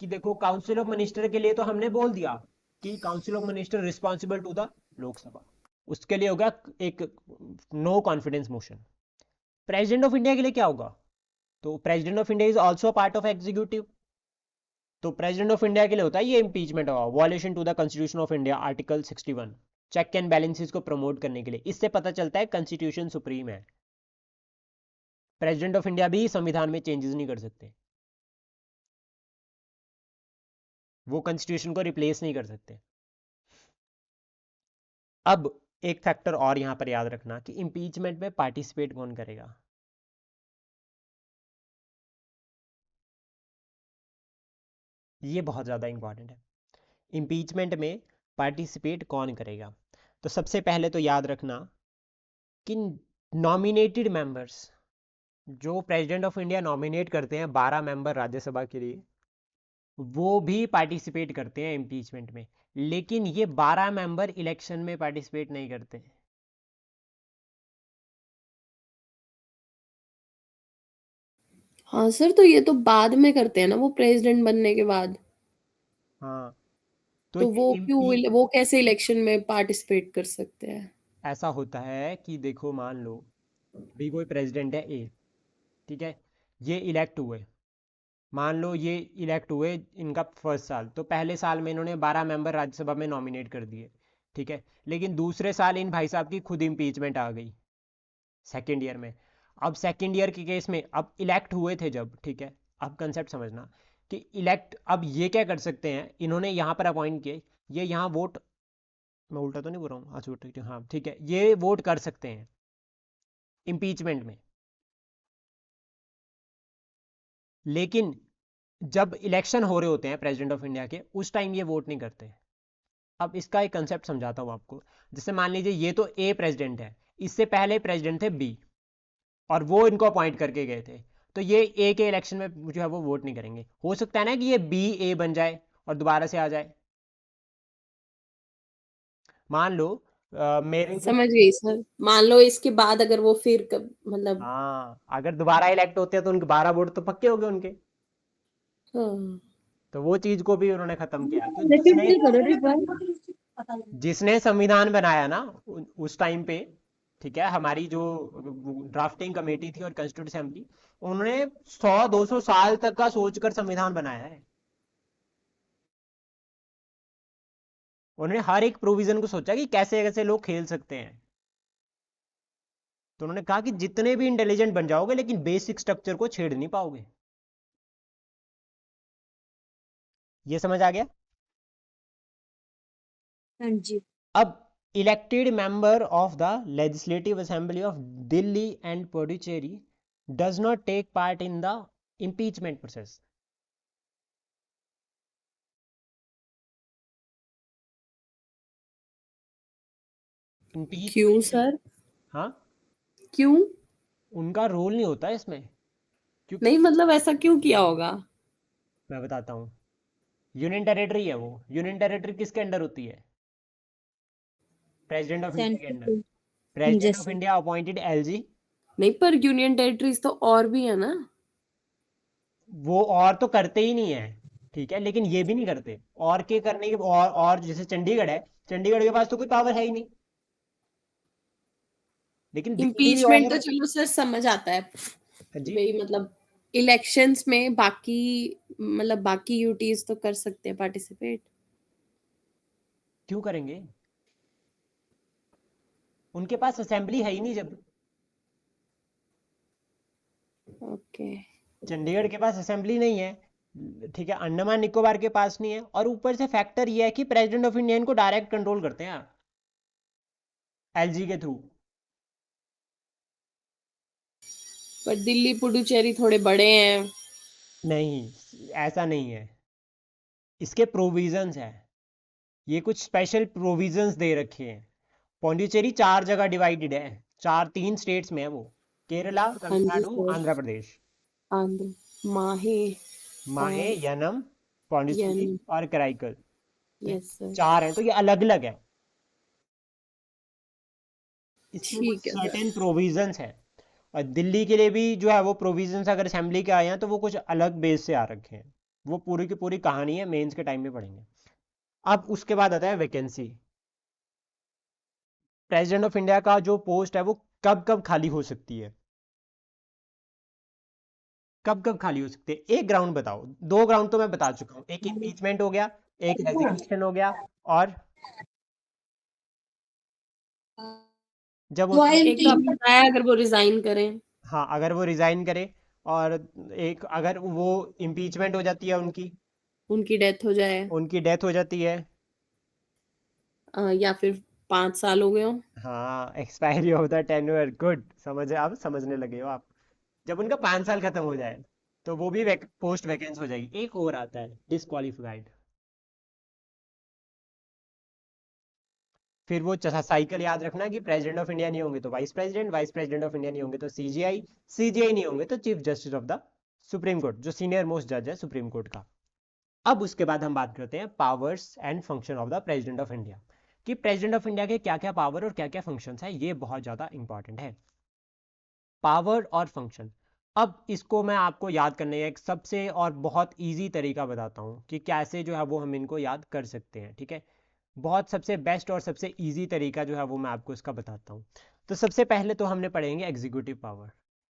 कि देखो काउंसिल ऑफ मिनिस्टर के लिए तो हमने बोल दिया कि council of minister responsible to the Lok Sabha, उसके लिए होगा एक no confidence motion. President of India के लिए क्या होगा, तो president of India is also part of executive, तो प्रेसिडेंट ऑफ इंडिया के लिए होता है ये इंपीचमेंट होगा, violation to the constitution of India article 61, check and balances को प्रमोट करने के लिए। इससे पता चलता है कॉन्स्टिट्यूशन सुप्रीम है, प्रेसिडेंट ऑफ इंडिया भी संविधान में चेंजेस नहीं कर सकते, वो कॉन्स्टिट्यूशन को रिप्लेस नहीं कर सकते। अब एक फैक्टर और यहां पर याद रखना कि इंपीचमेंट में पार्टिसिपेट कौन करेगा। ये बहुत ज्यादा इंपॉर्टेंट है, इंपीचमेंट में पार्टिसिपेट कौन करेगा। तो सबसे पहले तो याद रखना कि नॉमिनेटेड मेंबर्स, जो प्रेसिडेंट ऑफ इंडिया नॉमिनेट करते हैं 12 मेंबर राज्यसभा के लिए, वो भी पार्टिसिपेट करते हैं इम्पीचमेंट में, लेकिन ये 12 मेंबर इलेक्शन में पार्टिसिपेट नहीं करते। हाँ सर, तो ये तो बाद में करते हैं ना, वो प्रेसिडेंट बनने के बाद। हाँ, तो तो वो इम्पी वो कैसे इलेक्शन में पार्टिसिपेट कर सकते हैं? ऐसा होता है कि देखो, मान लो अभी कोई प्रेसिडेंट है ए, ठीक है, ये इलेक्ट हुए, मान लो ये इलेक्ट हुए, इनका फर्स्ट साल, तो पहले साल में इन्होंने 12 मेंबर राज्यसभा में नॉमिनेट कर दिए, ठीक है, लेकिन दूसरे साल इन भाई साहब की खुद इम्पीचमेंट आ गई सेकेंड ईयर में। अब सेकेंड ईयर के केस में अब इलेक्ट हुए थे जब, ठीक है, अब कंसेप्ट समझना कि इलेक्ट, अब ये क्या कर सकते हैं, इन्होंने यहाँ पर अपॉइंट किए, ये यहाँ वोट, मैं उल्टा तो नहीं बोल रहा हूँ, अच्छा ठीक है, हाँ ठीक है, ये वोट कर सकते हैं इम्पीचमेंट में, लेकिन जब इलेक्शन हो रहे होते हैं प्रेसिडेंट ऑफ इंडिया के, उस टाइम ये वोट नहीं करते। अब इसका एक कंसेप्ट समझाता हूँ आपको। जैसे मान लीजिए ये तो ए प्रेसिडेंट है, इससे पहले प्रेसिडेंट थे बी, और वो इनको अपॉइंट करके गए थे, तो ये ए के इलेक्शन में जो है वो वोट नहीं करेंगे। हो सकता है ना कि ये बी ए बन जाए और दोबारा से आ जाए। मान लो मेरे को, समझ गई सर। मान लो इसके बाद अगर वो फिर मतलब। हाँ, अगर दोबारा इलेक्ट होते हैं तो उनके 12 वोट तो पक्के हो गए उनके। हाँ। तो वो चीज को भी उन्होंने खत्म किया। तो रिपीट जिसने भी करो एक बार। जिसने संविधान बनाया ना उस टाइम पे, ठीक है, हमारी जो ड्राफ्टिंग कमेटी थी और कॉन्स्टिट्यूंट असेंबली, उन्होंने 100-200 साल तक का सोचकर संविधान बनाया है। उन्होंने हर एक प्रोविजन को सोचा कि कैसे कैसे लोग खेल सकते हैं। तो उन्होंने कहा कि जितने भी इंटेलिजेंट बन जाओगे लेकिन बेसिक स्ट्रक्चर को छेड़ नहीं पाओगे। ये समझ आ गया? हाँ जी। अब elected member of the legislative assembly of Delhi and Puducherry does not take part in the impeachment process। क्यों impeachment, सर? हाँ, क्यों? उनका रोल नहीं होता इसमें, क्योंकि नहीं मतलब ऐसा क्यों किया होगा? मैं बताता हूँ। यूनियन टेरिटरी है वो, यूनियन टेरिटरी किसके अंडर होती है? प्रेसिडेंट ऑफ इंडिया के सेंटर अंडर। पे प्रेसिडेंट ऑफ जैसे। India appointed LG. नहीं, पर यूनियन टेरिटरीज तो और भी है ना। वो और तो करते ही नहीं है, ठीक है, लेकिन ये भी नहीं करते, और के करने के, और जैसे चंडीगढ़ है, चंडीगढ़ के पास तो कोई पावर है ही नहीं, लेकिन दिल्ली इम्पीचमेंट तो और, चलो सर समझ आता है हाँ कि जी, भाई मतलब इलेक्शंस में बाकी, मतलब बाकी यूटीज तो कर सकते हैं पार्टिसिपेट। क्यों करेंगे? उनके पास असेंबली है ही नहीं जब। ओके। चंडीगढ़ के पास असेंबली नहीं है, ठीक है, अंडमान निकोबार के पास नहीं है, और ऊपर से फैक्टर ये है कि प्रेसिडेंट ऑफ इंडिया इनको डायरेक्ट कंट्रोल करते हैं एलजी के थ्रू। पर दिल्ली पुडुचेरी थोड़े बड़े हैं। नहीं, ऐसा नहीं है, इसके प्रोविजंस है, ये कुछ स्पेशल प्रोविजंस दे रखे हैं। पौंडीचेरी 4 जगह डिवाइडेड है, 3 स्टेट्स में है वो, केरला, हाँ जी तमिलनाडु, सर। आंध्र प्रदेश। आंध्र, माहे माहे, और यनम, पौंडीचेरी यन। और कराईकल, ये यस सर। 4 हैं, तो ये अलग अलग है, इसके कुछ ठीक है सर। सर्टेन प्रोविजंस है। और दिल्ली के लिए भी जो है वो प्रोविजंस अगर असेंबली के आए हैं तो वो कुछ अलग बेस से आ रखे हैं, वो पूरी की पूरी कहानी है, मेंस के टाइम में पढ़ेंगे। अब उसके बाद आता है वैकेंसी। प्रेसिडेंट ऑफ इंडिया का जो पोस्ट है वो कब कब खाली हो सकती है, कब कब खाली हो सकती है? एक ग्राउंड बताओ, 2 ग्राउंड तो मैं बता चुका हूँ, एक इम्पीचमेंट हो गया, एक रेजिग्नेशन हो गया, और जब उनका, एक तो आपने बताया अगर वो रिजाइन करें। हाँ, अगर वो रिजाइन करे, और एक अगर वो इम्पीचमेंट हो जाती है उनकी, उनकी डेथ हो जाए। उनकी डेथ हो जाती है, या फिर 5 साल हो गए हो। हाँ, expiry of the tenure, good, समझ, आप समझने लगे हो आप। जब उनका 5 साल खत्म हो जाए तो वो भी पोस्ट वैकेंस हो जाएगी। एक और आता है डिसक्वालीफाइड, फिर वो साइकिल याद रखना कि प्रेसिडेंट ऑफ इंडिया नहीं होंगे तो vice president, vice president of India नहीं होंगे तो सीजीआई, सीजीआई नहीं होंगे तो chief justice of the supreme court, जो सीनियर मोस्ट जज है सुप्रीम कोर्ट का। अब उसके बाद हम बात करते हैं powers and function of the president of India, कि प्रेसिडेंट ऑफ इंडिया के क्या क्या पावर और क्या क्या फंक्शंस है। ये बहुत ज़्यादा इंपॉर्टेंट है, पावर और फंक्शन। अब इसको मैं आपको याद करने का एक सबसे और बहुत इजी तरीका बताता हूँ कि कैसे जो है वो हम इनको याद कर सकते हैं, ठीक है। बहुत सबसे बेस्ट और सबसे इजी तरीका जो है वो मैं आपको इसका बताता हूँ। तो सबसे पहले तो हमने पढ़ेंगे एग्जीक्यूटिव पावर,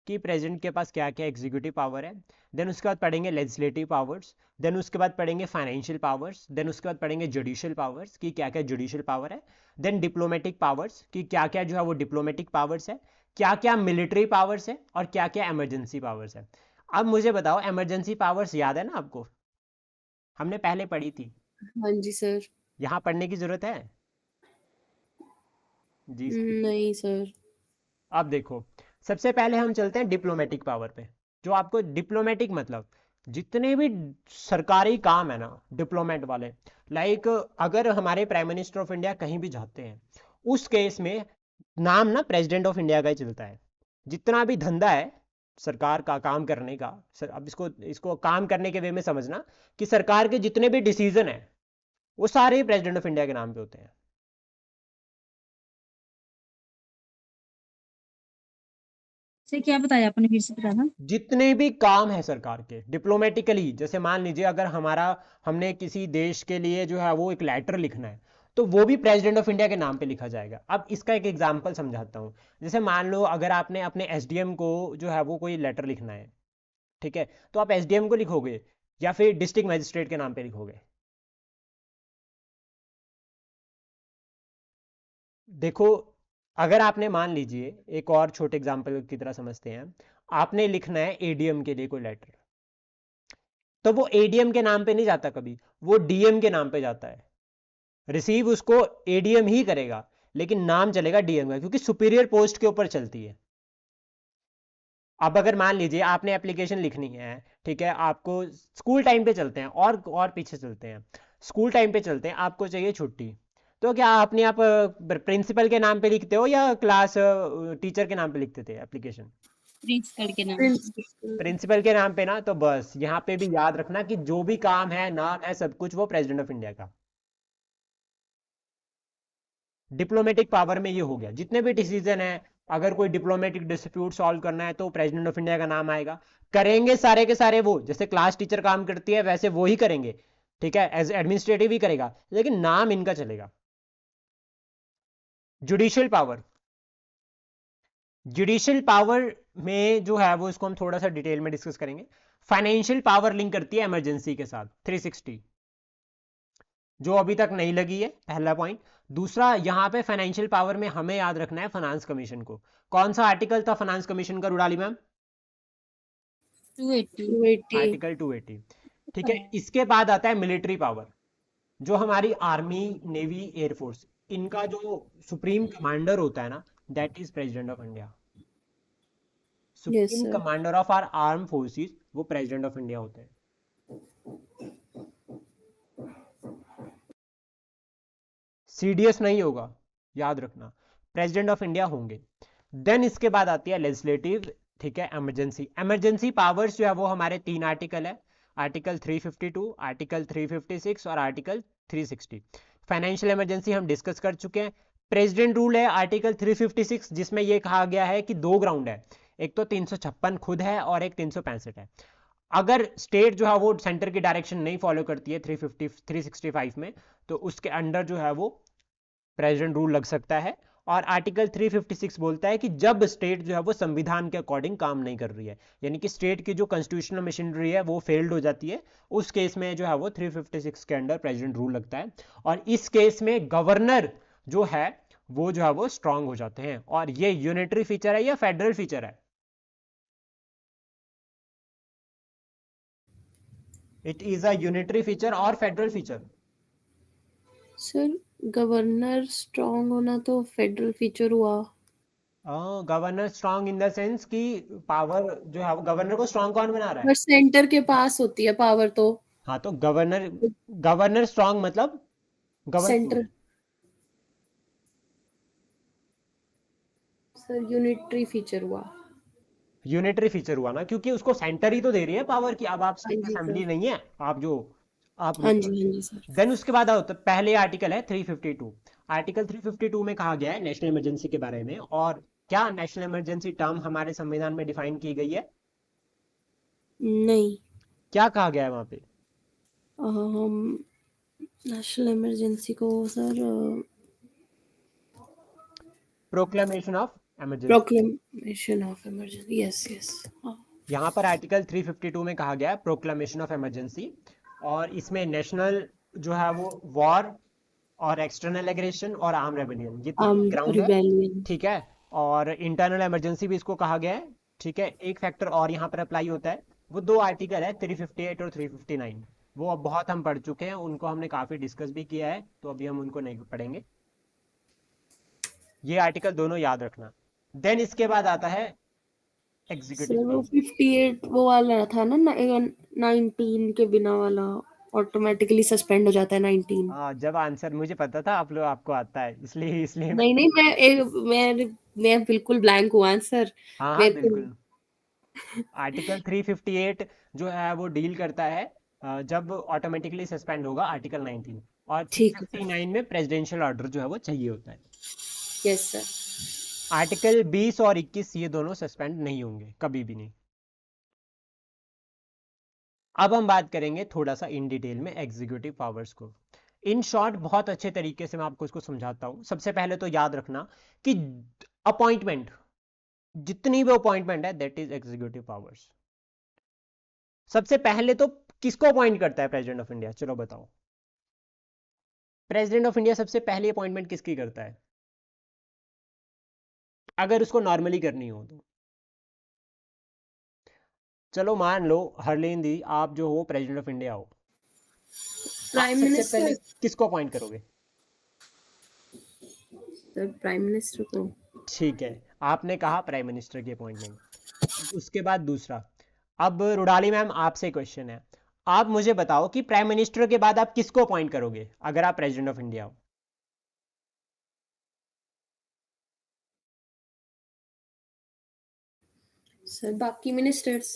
कि प्रेसिडेंट के पास क्या क्या एग्जीक्यूटिव पावर है। देन उसके बाद पढ़ेंगे लेजिस्लेटिव पावर्स। देन उसके बाद पढ़ेंगे फाइनेंशियल पावर्स। देन उसके बाद पढ़ेंगे जुडिशियल पावर्स, कि क्या क्या जुडिशियल पावर है। देन डिप्लोमेटिक पावर्स, कि क्या क्या जो है वो डिप्लोमेटिक पावर्स है। क्या क्या मिलिट्री पावर्स है और क्या क्या इमरजेंसी पावर्स है। अब मुझे बताओ, इमरजेंसी पावर्स याद है ना आपको, हमने पहले पढ़ी थी। हाँ जी सर। यहाँ पढ़ने की जरूरत है जी। नहीं सर। अब देखो, सबसे पहले हम चलते हैं डिप्लोमेटिक पावर पे। जो आपको डिप्लोमेटिक मतलब जितने भी सरकारी काम है ना डिप्लोमेट वाले, लाइक अगर हमारे प्राइम मिनिस्टर ऑफ इंडिया कहीं भी जाते हैं, उस केस में नाम ना प्रेसिडेंट ऑफ इंडिया का ही चलता है। जितना भी धंधा है सरकार का काम करने का, अब इसको इसको काम करने के वे में समझना कि सरकार के जितने भी डिसीजन है वो सारे प्रेसिडेंट ऑफ इंडिया के नाम पे होते हैं। से क्या बताया आपने, फिर से बताना। जितने भी काम है सरकार के डिप्लोमेटिकली, जैसे मान लीजिए अगर हमने किसी देश के लिए जो है वो एक लेटर लिखना है, तो वो भी प्रेसिडेंट ऑफ इंडिया के नाम पे लिखा जाएगा। अब इसका एक एग्जांपल समझाता हूँ। जैसे मान लो अगर आपने अपने एसडीएम को जो है वो कोई लेटर लिखना है, ठीक है, तो आप एसडीएम को लिखोगे या फिर डिस्ट्रिक्ट मजिस्ट्रेट के नाम पे लिखोगे। देखो, अगर आपने मान लीजिए एक और छोटे एग्जांपल की तरह समझते हैं, आपने लिखना है एडीएम के लिए कोई लेटर, तो वो एडीएम के नाम पे नहीं जाता कभी, वो डीएम के नाम पे जाता है। रिसीव उसको एडीएम ही करेगा, लेकिन नाम चलेगा डीएम का, क्योंकि सुपीरियर पोस्ट के ऊपर चलती है। अब अगर मान लीजिए आपने एप्लीकेशन लिखनी है, ठीक है, आपको स्कूल टाइम पे चलते हैं और पीछे चलते हैं, स्कूल टाइम पे चलते हैं, आपको चाहिए छुट्टी, तो क्या अपने आप प्रिंसिपल के नाम पे लिखते हो या क्लास टीचर के नाम पे लिखते थे एप्लीकेशन? प्रिंसिपल के नाम। प्रिंसिपल के नाम पे ना। तो बस यहाँ पे भी याद रखना कि जो भी काम है, नाम है, सब कुछ वो प्रेसिडेंट ऑफ इंडिया का। डिप्लोमेटिक पावर में ये हो गया, जितने भी डिसीजन है, अगर कोई डिप्लोमेटिक डिस्प्यूट सॉल्व करना है तो प्रेसिडेंट ऑफ इंडिया का नाम आएगा। करेंगे सारे के सारे वो, जैसे क्लास टीचर काम करती है वैसे वो ही करेंगे, ठीक है, एज एडमिनिस्ट्रेटिव ही करेगा, लेकिन नाम इनका चलेगा। जुडिशियल पावर, जुडिशियल पावर में जो है वो इसको हम थोड़ा सा डिटेल में डिस्कस करेंगे। फाइनेंशियल पावर लिंक करती है इमरजेंसी के साथ 360, जो अभी तक नहीं लगी है, पहला पॉइंट। दूसरा, यहां पे फाइनेंशियल पावर में हमें याद रखना है फाइनेंस कमीशन को। कौन सा आर्टिकल था फाइनेंस कमीशन का रुडाली मैम? 280। आर्टिकल 280, ठीक है। इसके बाद आता है मिलिट्री पावर, जो हमारी आर्मी, नेवी, एयरफोर्स, इनका जो सुप्रीम कमांडर होता है ना, that is president of India. Yes, supreme sir. Commander of our arm forces वो प्रेसिडेंट ऑफ इंडिया होते हैं। सीडीएस नहीं होगा, याद रखना, प्रेसिडेंट ऑफ इंडिया होंगे। देन इसके बाद आती है लेजिस्लेटिव, ठीक है, इमरजेंसी। इमरजेंसी पावर्स जो है वो हमारे 3 आर्टिकल है, आर्टिकल 352, आर्टिकल 356 और आर्टिकल 360। फाइनेंशियल इमरजेंसी हम डिस्कस कर चुके हैं। प्रेसिडेंट रूल है आर्टिकल 356, जिसमें ये कहा गया है कि 2 ग्राउंड है, एक तो 356 खुद है और एक 365 है। अगर स्टेट जो है वो सेंटर की डायरेक्शन नहीं फॉलो करती है 365 में, तो उसके अंडर जो है वो प्रेसिडेंट रूल लग सकता है। और आर्टिकल 356 बोलता है कि जब स्टेट जो है वो संविधान के अकॉर्डिंग काम नहीं कर रही है, यानी कि स्टेट की जो कॉन्स्टिट्यूशनल मशीनरी है वो फेल्ड हो जाती है, उस केस में जो है वो 356 के अंडर प्रेसिडेंट रूल लगता है। और इस केस में गवर्नर जो है वो जो है वो स्ट्रांग हो जाते हैं। और ये यूनिटरी फीचर है या फेडरल फीचर है? It is a unitary feature और federal feature. Sir governor strong होना तो फेडरल फीचर हुआ। Governor strong in the sense कि पावर जो है, गवर्नर को स्ट्रांग कौन बना रहा है? पर सेंटर के पास होती है पावर तो। हाँ, तो गवर्नर स्ट्रांग मतलब governor. Centre. Sir unitary feature हुआ। यूनिटरी फीचर हुआ ना, क्योंकि उसको सेंटर ही तो दे रही है पावर की। अब आप हाँ स्टेट जी सर। असेंबली नहीं है, आप जो आप हाँ जी सर। देन उसके बाद आओ तो पहले आर्टिकल है 352। आर्टिकल 352 में कहा गया है नेशनल इमरजेंसी के बारे में, और क्या नेशनल इमरजेंसी टर्म हमारे संविधान में डिफाइन की गई है? नहीं, क्या कहा गया है वहां पे? हम नेशनल इमरजेंसी को sir proclamation of emergency. Proclamation of emergency, yes यहाँ पर आर्टिकल 352 में कहा गया है प्रोक्लेमेशन ऑफ इमरजेंसी, और इसमें नेशनल जो है वो वॉर और एक्सटर्नल एग्रेशन और आर्म रेबेलियन, ये तीन ग्राउंड है, रिबेलियन। ठीक है। और इंटरनल इमरजेंसी भी इसको कहा गया है, ठीक है। एक फैक्टर और यहाँ पर अप्लाई होता है, वो दो आर्टिकल है 358 और 359। वो अब बहुत हम पढ़ चुके हैं, उनको हमने काफ़ी डिस्कस भी किया है, तो अभी हम उनको नहीं पढ़ेंगे। ये आर्टिकल दोनों याद रखना। देन इसके बाद आता है सर एग्जीक्यूटिव वो पावर। 58 वो वाला था ना, 19 के बिना वाला ऑटोमेटिकली सस्पेंड हो जाता है 19। हाँ, जब आंसर मुझे पता था आप लोग आपको आता है, इसलिए नहीं मैं बिल्कुल ब्लैंक हुआ आंसर हाँ हाँ मेरे को। बिल्कुल। आर्टिकल 358 जो है वो डील करता है जब ऑटोमेटिकली सस्पेंड होगा आर्टिकल 19, और ठीक है सर, 359 में प्रेसिडेंशियल ऑर्डर जो है वो चाहिए होता है। Yes sir. आर्टिकल 20 और 21 ये दोनों सस्पेंड नहीं होंगे, कभी भी नहीं। अब हम बात करेंगे थोड़ा सा इन डिटेल में एग्जीक्यूटिव पावर्स को। इन शॉर्ट बहुत अच्छे तरीके से मैं आपको इसको समझाता हूं। सबसे पहले तो याद रखना कि अपॉइंटमेंट, जितनी भी अपॉइंटमेंट है दैट इज एग्जीक्यूटिव पावर्स। सबसे पहले तो किसको अपॉइंट करता है प्रेसिडेंट ऑफ इंडिया? चलो बताओ, प्रेसिडेंट ऑफ इंडिया सबसे पहली अपॉइंटमेंट किसकी करता है अगर उसको नॉर्मली करनी हो तो? चलो मान लो हरलीन दी, आप जो हो प्रेसिडेंट ऑफ इंडिया हो, आप प्राइम सबसे मिनिस्टर। पहले किसको अपॉइंट करोगे? सर प्राइम मिनिस्टर को। ठीक है, आपने कहा प्राइम मिनिस्टर की अपॉइंटमेंट। उसके बाद दूसरा, अब रुडाली मैम आपसे क्वेश्चन है, आप मुझे बताओ कि प्राइम मिनिस्टर के बाद आप किसको अपॉइंट करोगे अगर आप प्रेसिडेंट ऑफ इंडिया हो? सर बाकी मिनिस्टर्स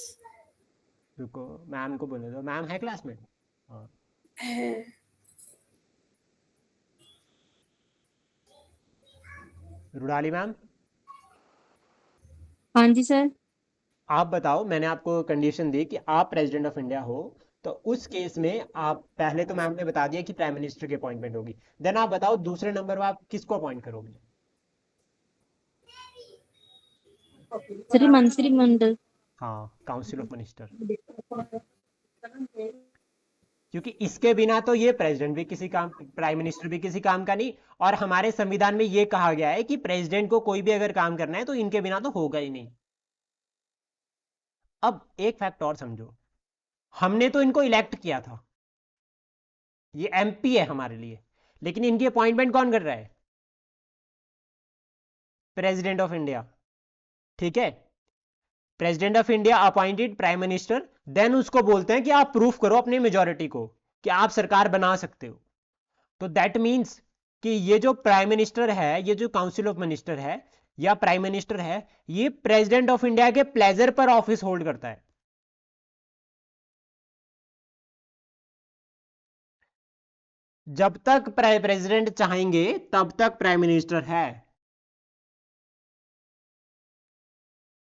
रुको, मैम को बोले दो, मैम है क्लास में। हाँ, है। रुडाली मैम हाँ जी सर। आप बताओ, मैंने आपको कंडीशन दी कि आप प्रेसिडेंट ऑफ इंडिया हो, तो उस केस में आप पहले तो मैम ने बता दिया कि प्राइम मिनिस्टर की अपॉइंटमेंट होगी, देन आप बताओ दूसरे नंबर पर आप किसको अपॉइंट करोगे? सर मंत्रिमंडल। हाँ, काउंसिल ऑफ मिनिस्टर। क्योंकि इसके बिना तो ये प्रेसिडेंट भी किसी काम, प्राइम मिनिस्टर भी किसी काम का नहीं, और हमारे संविधान में ये कहा गया है कि प्रेसिडेंट को कोई भी अगर काम करना है तो इनके बिना तो होगा ही नहीं। अब एक फैक्ट और समझो, हमने तो इनको इलेक्ट किया था, ये एमपी है हमारे लिए, लेकिन इनकी अपॉइंटमेंट कौन कर रहा है? प्रेसिडेंट ऑफ इंडिया, ठीक है। President of India appointed prime minister, then उसको बोलते हैं कि आप प्रूफ करो अपनी मेजोरिटी को कि आप सरकार बना सकते हो। तो दैट मीन्स कि ये जो प्राइम मिनिस्टर है, ये जो काउंसिल ऑफ मिनिस्टर है या प्राइम मिनिस्टर है, ये प्रेसिडेंट ऑफ इंडिया के प्लेजर पर ऑफिस होल्ड करता है। जब तक प्रेसिडेंट चाहेंगे तब तक प्राइम मिनिस्टर है।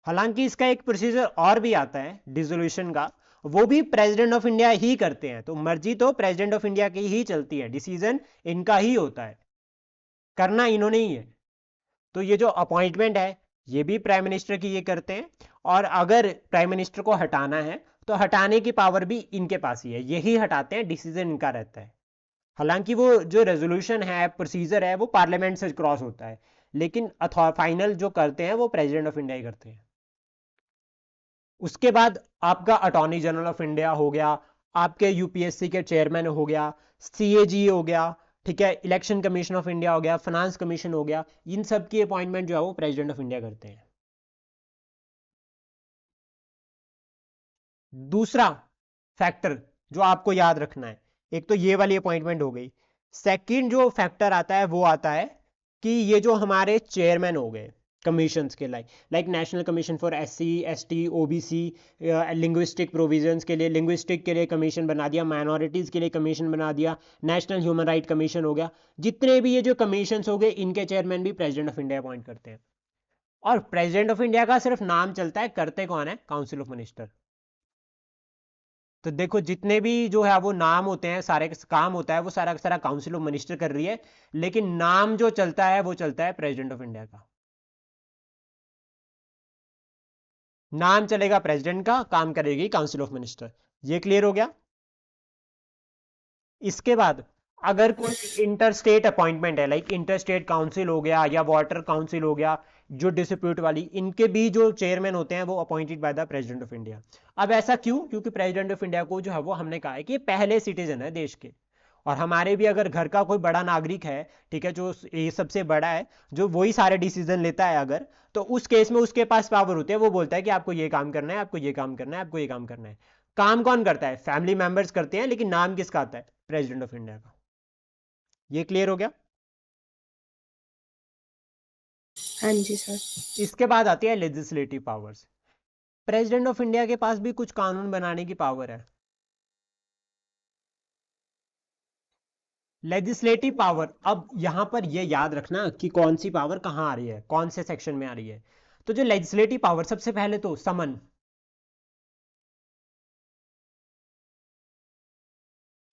हालांकि इसका एक प्रोसीजर और भी आता है डिसोल्यूशन का, वो भी प्रेसिडेंट ऑफ इंडिया ही करते हैं, तो मर्जी तो प्रेसिडेंट ऑफ इंडिया की ही चलती है, डिसीजन इनका ही होता है, करना इन्होंने ही है। तो ये जो अपॉइंटमेंट है ये भी प्राइम मिनिस्टर की ये करते हैं, और अगर प्राइम मिनिस्टर को हटाना है तो हटाने की पावर भी इनके पास ही है, यही हटाते हैं, डिसीजन इनका रहता है। हालांकि वो जो रेजोल्यूशन है, प्रोसीजर है, वो पार्लियामेंट से क्रॉस होता है, लेकिन फाइनल जो करते हैं वो प्रेसिडेंट ऑफ इंडिया ही करते हैं। उसके बाद आपका अटॉर्नी जनरल ऑफ इंडिया हो गया, आपके यूपीएससी के चेयरमैन हो गया, सीएजी हो गया, ठीक है, इलेक्शन कमीशन ऑफ इंडिया हो गया, फाइनेंस कमीशन हो गया, इन सब की अपॉइंटमेंट जो है वो प्रेसिडेंट ऑफ इंडिया करते हैं। दूसरा फैक्टर जो आपको याद रखना है, एक तो ये वाली अपॉइंटमेंट हो गई, सेकंड जो फैक्टर आता है वो आता है कि ये जो हमारे चेयरमैन हो गए कमीशंस के like national commission for SC ST OBC, linguistic provisions के लिए लिंग्विस्टिक के लिए कमीशन बना दिया, माइनॉरिटीज़ के लिए कमीशन बना दिया, नेशनल ह्यूमन राइट कमीशन हो गया। जितने भी ये जो कमीशंस हो गए इनके चेयरमैन भी प्रेसिडेंट ऑफ इंडिया अपॉइंट करते हैं। और प्रेसिडेंट ऑफ इंडिया का सिर्फ नाम चलता है, करते कौन है? Council of minister. तो देखो जितने भी जो है वो नाम होते हैं, सारे काम होता है वो सारा का सारा काउंसिल ऑफ मिनिस्टर कर रही है, लेकिन नाम जो चलता है वो चलता है प्रेसिडेंट ऑफ इंडिया का। नाम चलेगा प्रेसिडेंट का, काम करेगी काउंसिल ऑफ मिनिस्टर। ये क्लियर हो गया? इसके बाद अगर कोई इंटर स्टेट अपॉइंटमेंट है, लाइक इंटर स्टेट काउंसिल हो गया या वाटर काउंसिल हो गया, जो डिस्प्यूट वाली, इनके भी जो चेयरमैन होते हैं वो appointed by the president of India. अब ऐसा क्यों? क्योंकि प्रेसिडेंट ऑफ इंडिया को जो है वो हमने कहा है कि पहले सिटीजन है देश के, और हमारे भी अगर घर का कोई बड़ा नागरिक है, ठीक है, जो ये सबसे बड़ा है, जो वही सारे डिसीजन लेता है अगर, तो उस केस में उसके पास पावर होती है, वो बोलता है कि आपको ये काम करना है, आपको ये काम करना है, आपको ये काम करना है। काम कौन करता है? फैमिली मेंबर्स करते हैं, लेकिन नाम किसका आता है? प्रेसिडेंट ऑफ इंडिया का। ये क्लियर हो गया? हाँ जी सर। इसके बाद आती है legislative powers. President of India के पास भी कुछ कानून बनाने की पावर है। लेजिस्लेटिव पावर, अब यहां पर ये याद रखना कि कौन सी पावर कहां आ रही है, कौन से सेक्शन में आ रही है। तो जो लेजिस्लेटिव पावर, सबसे पहले तो समन,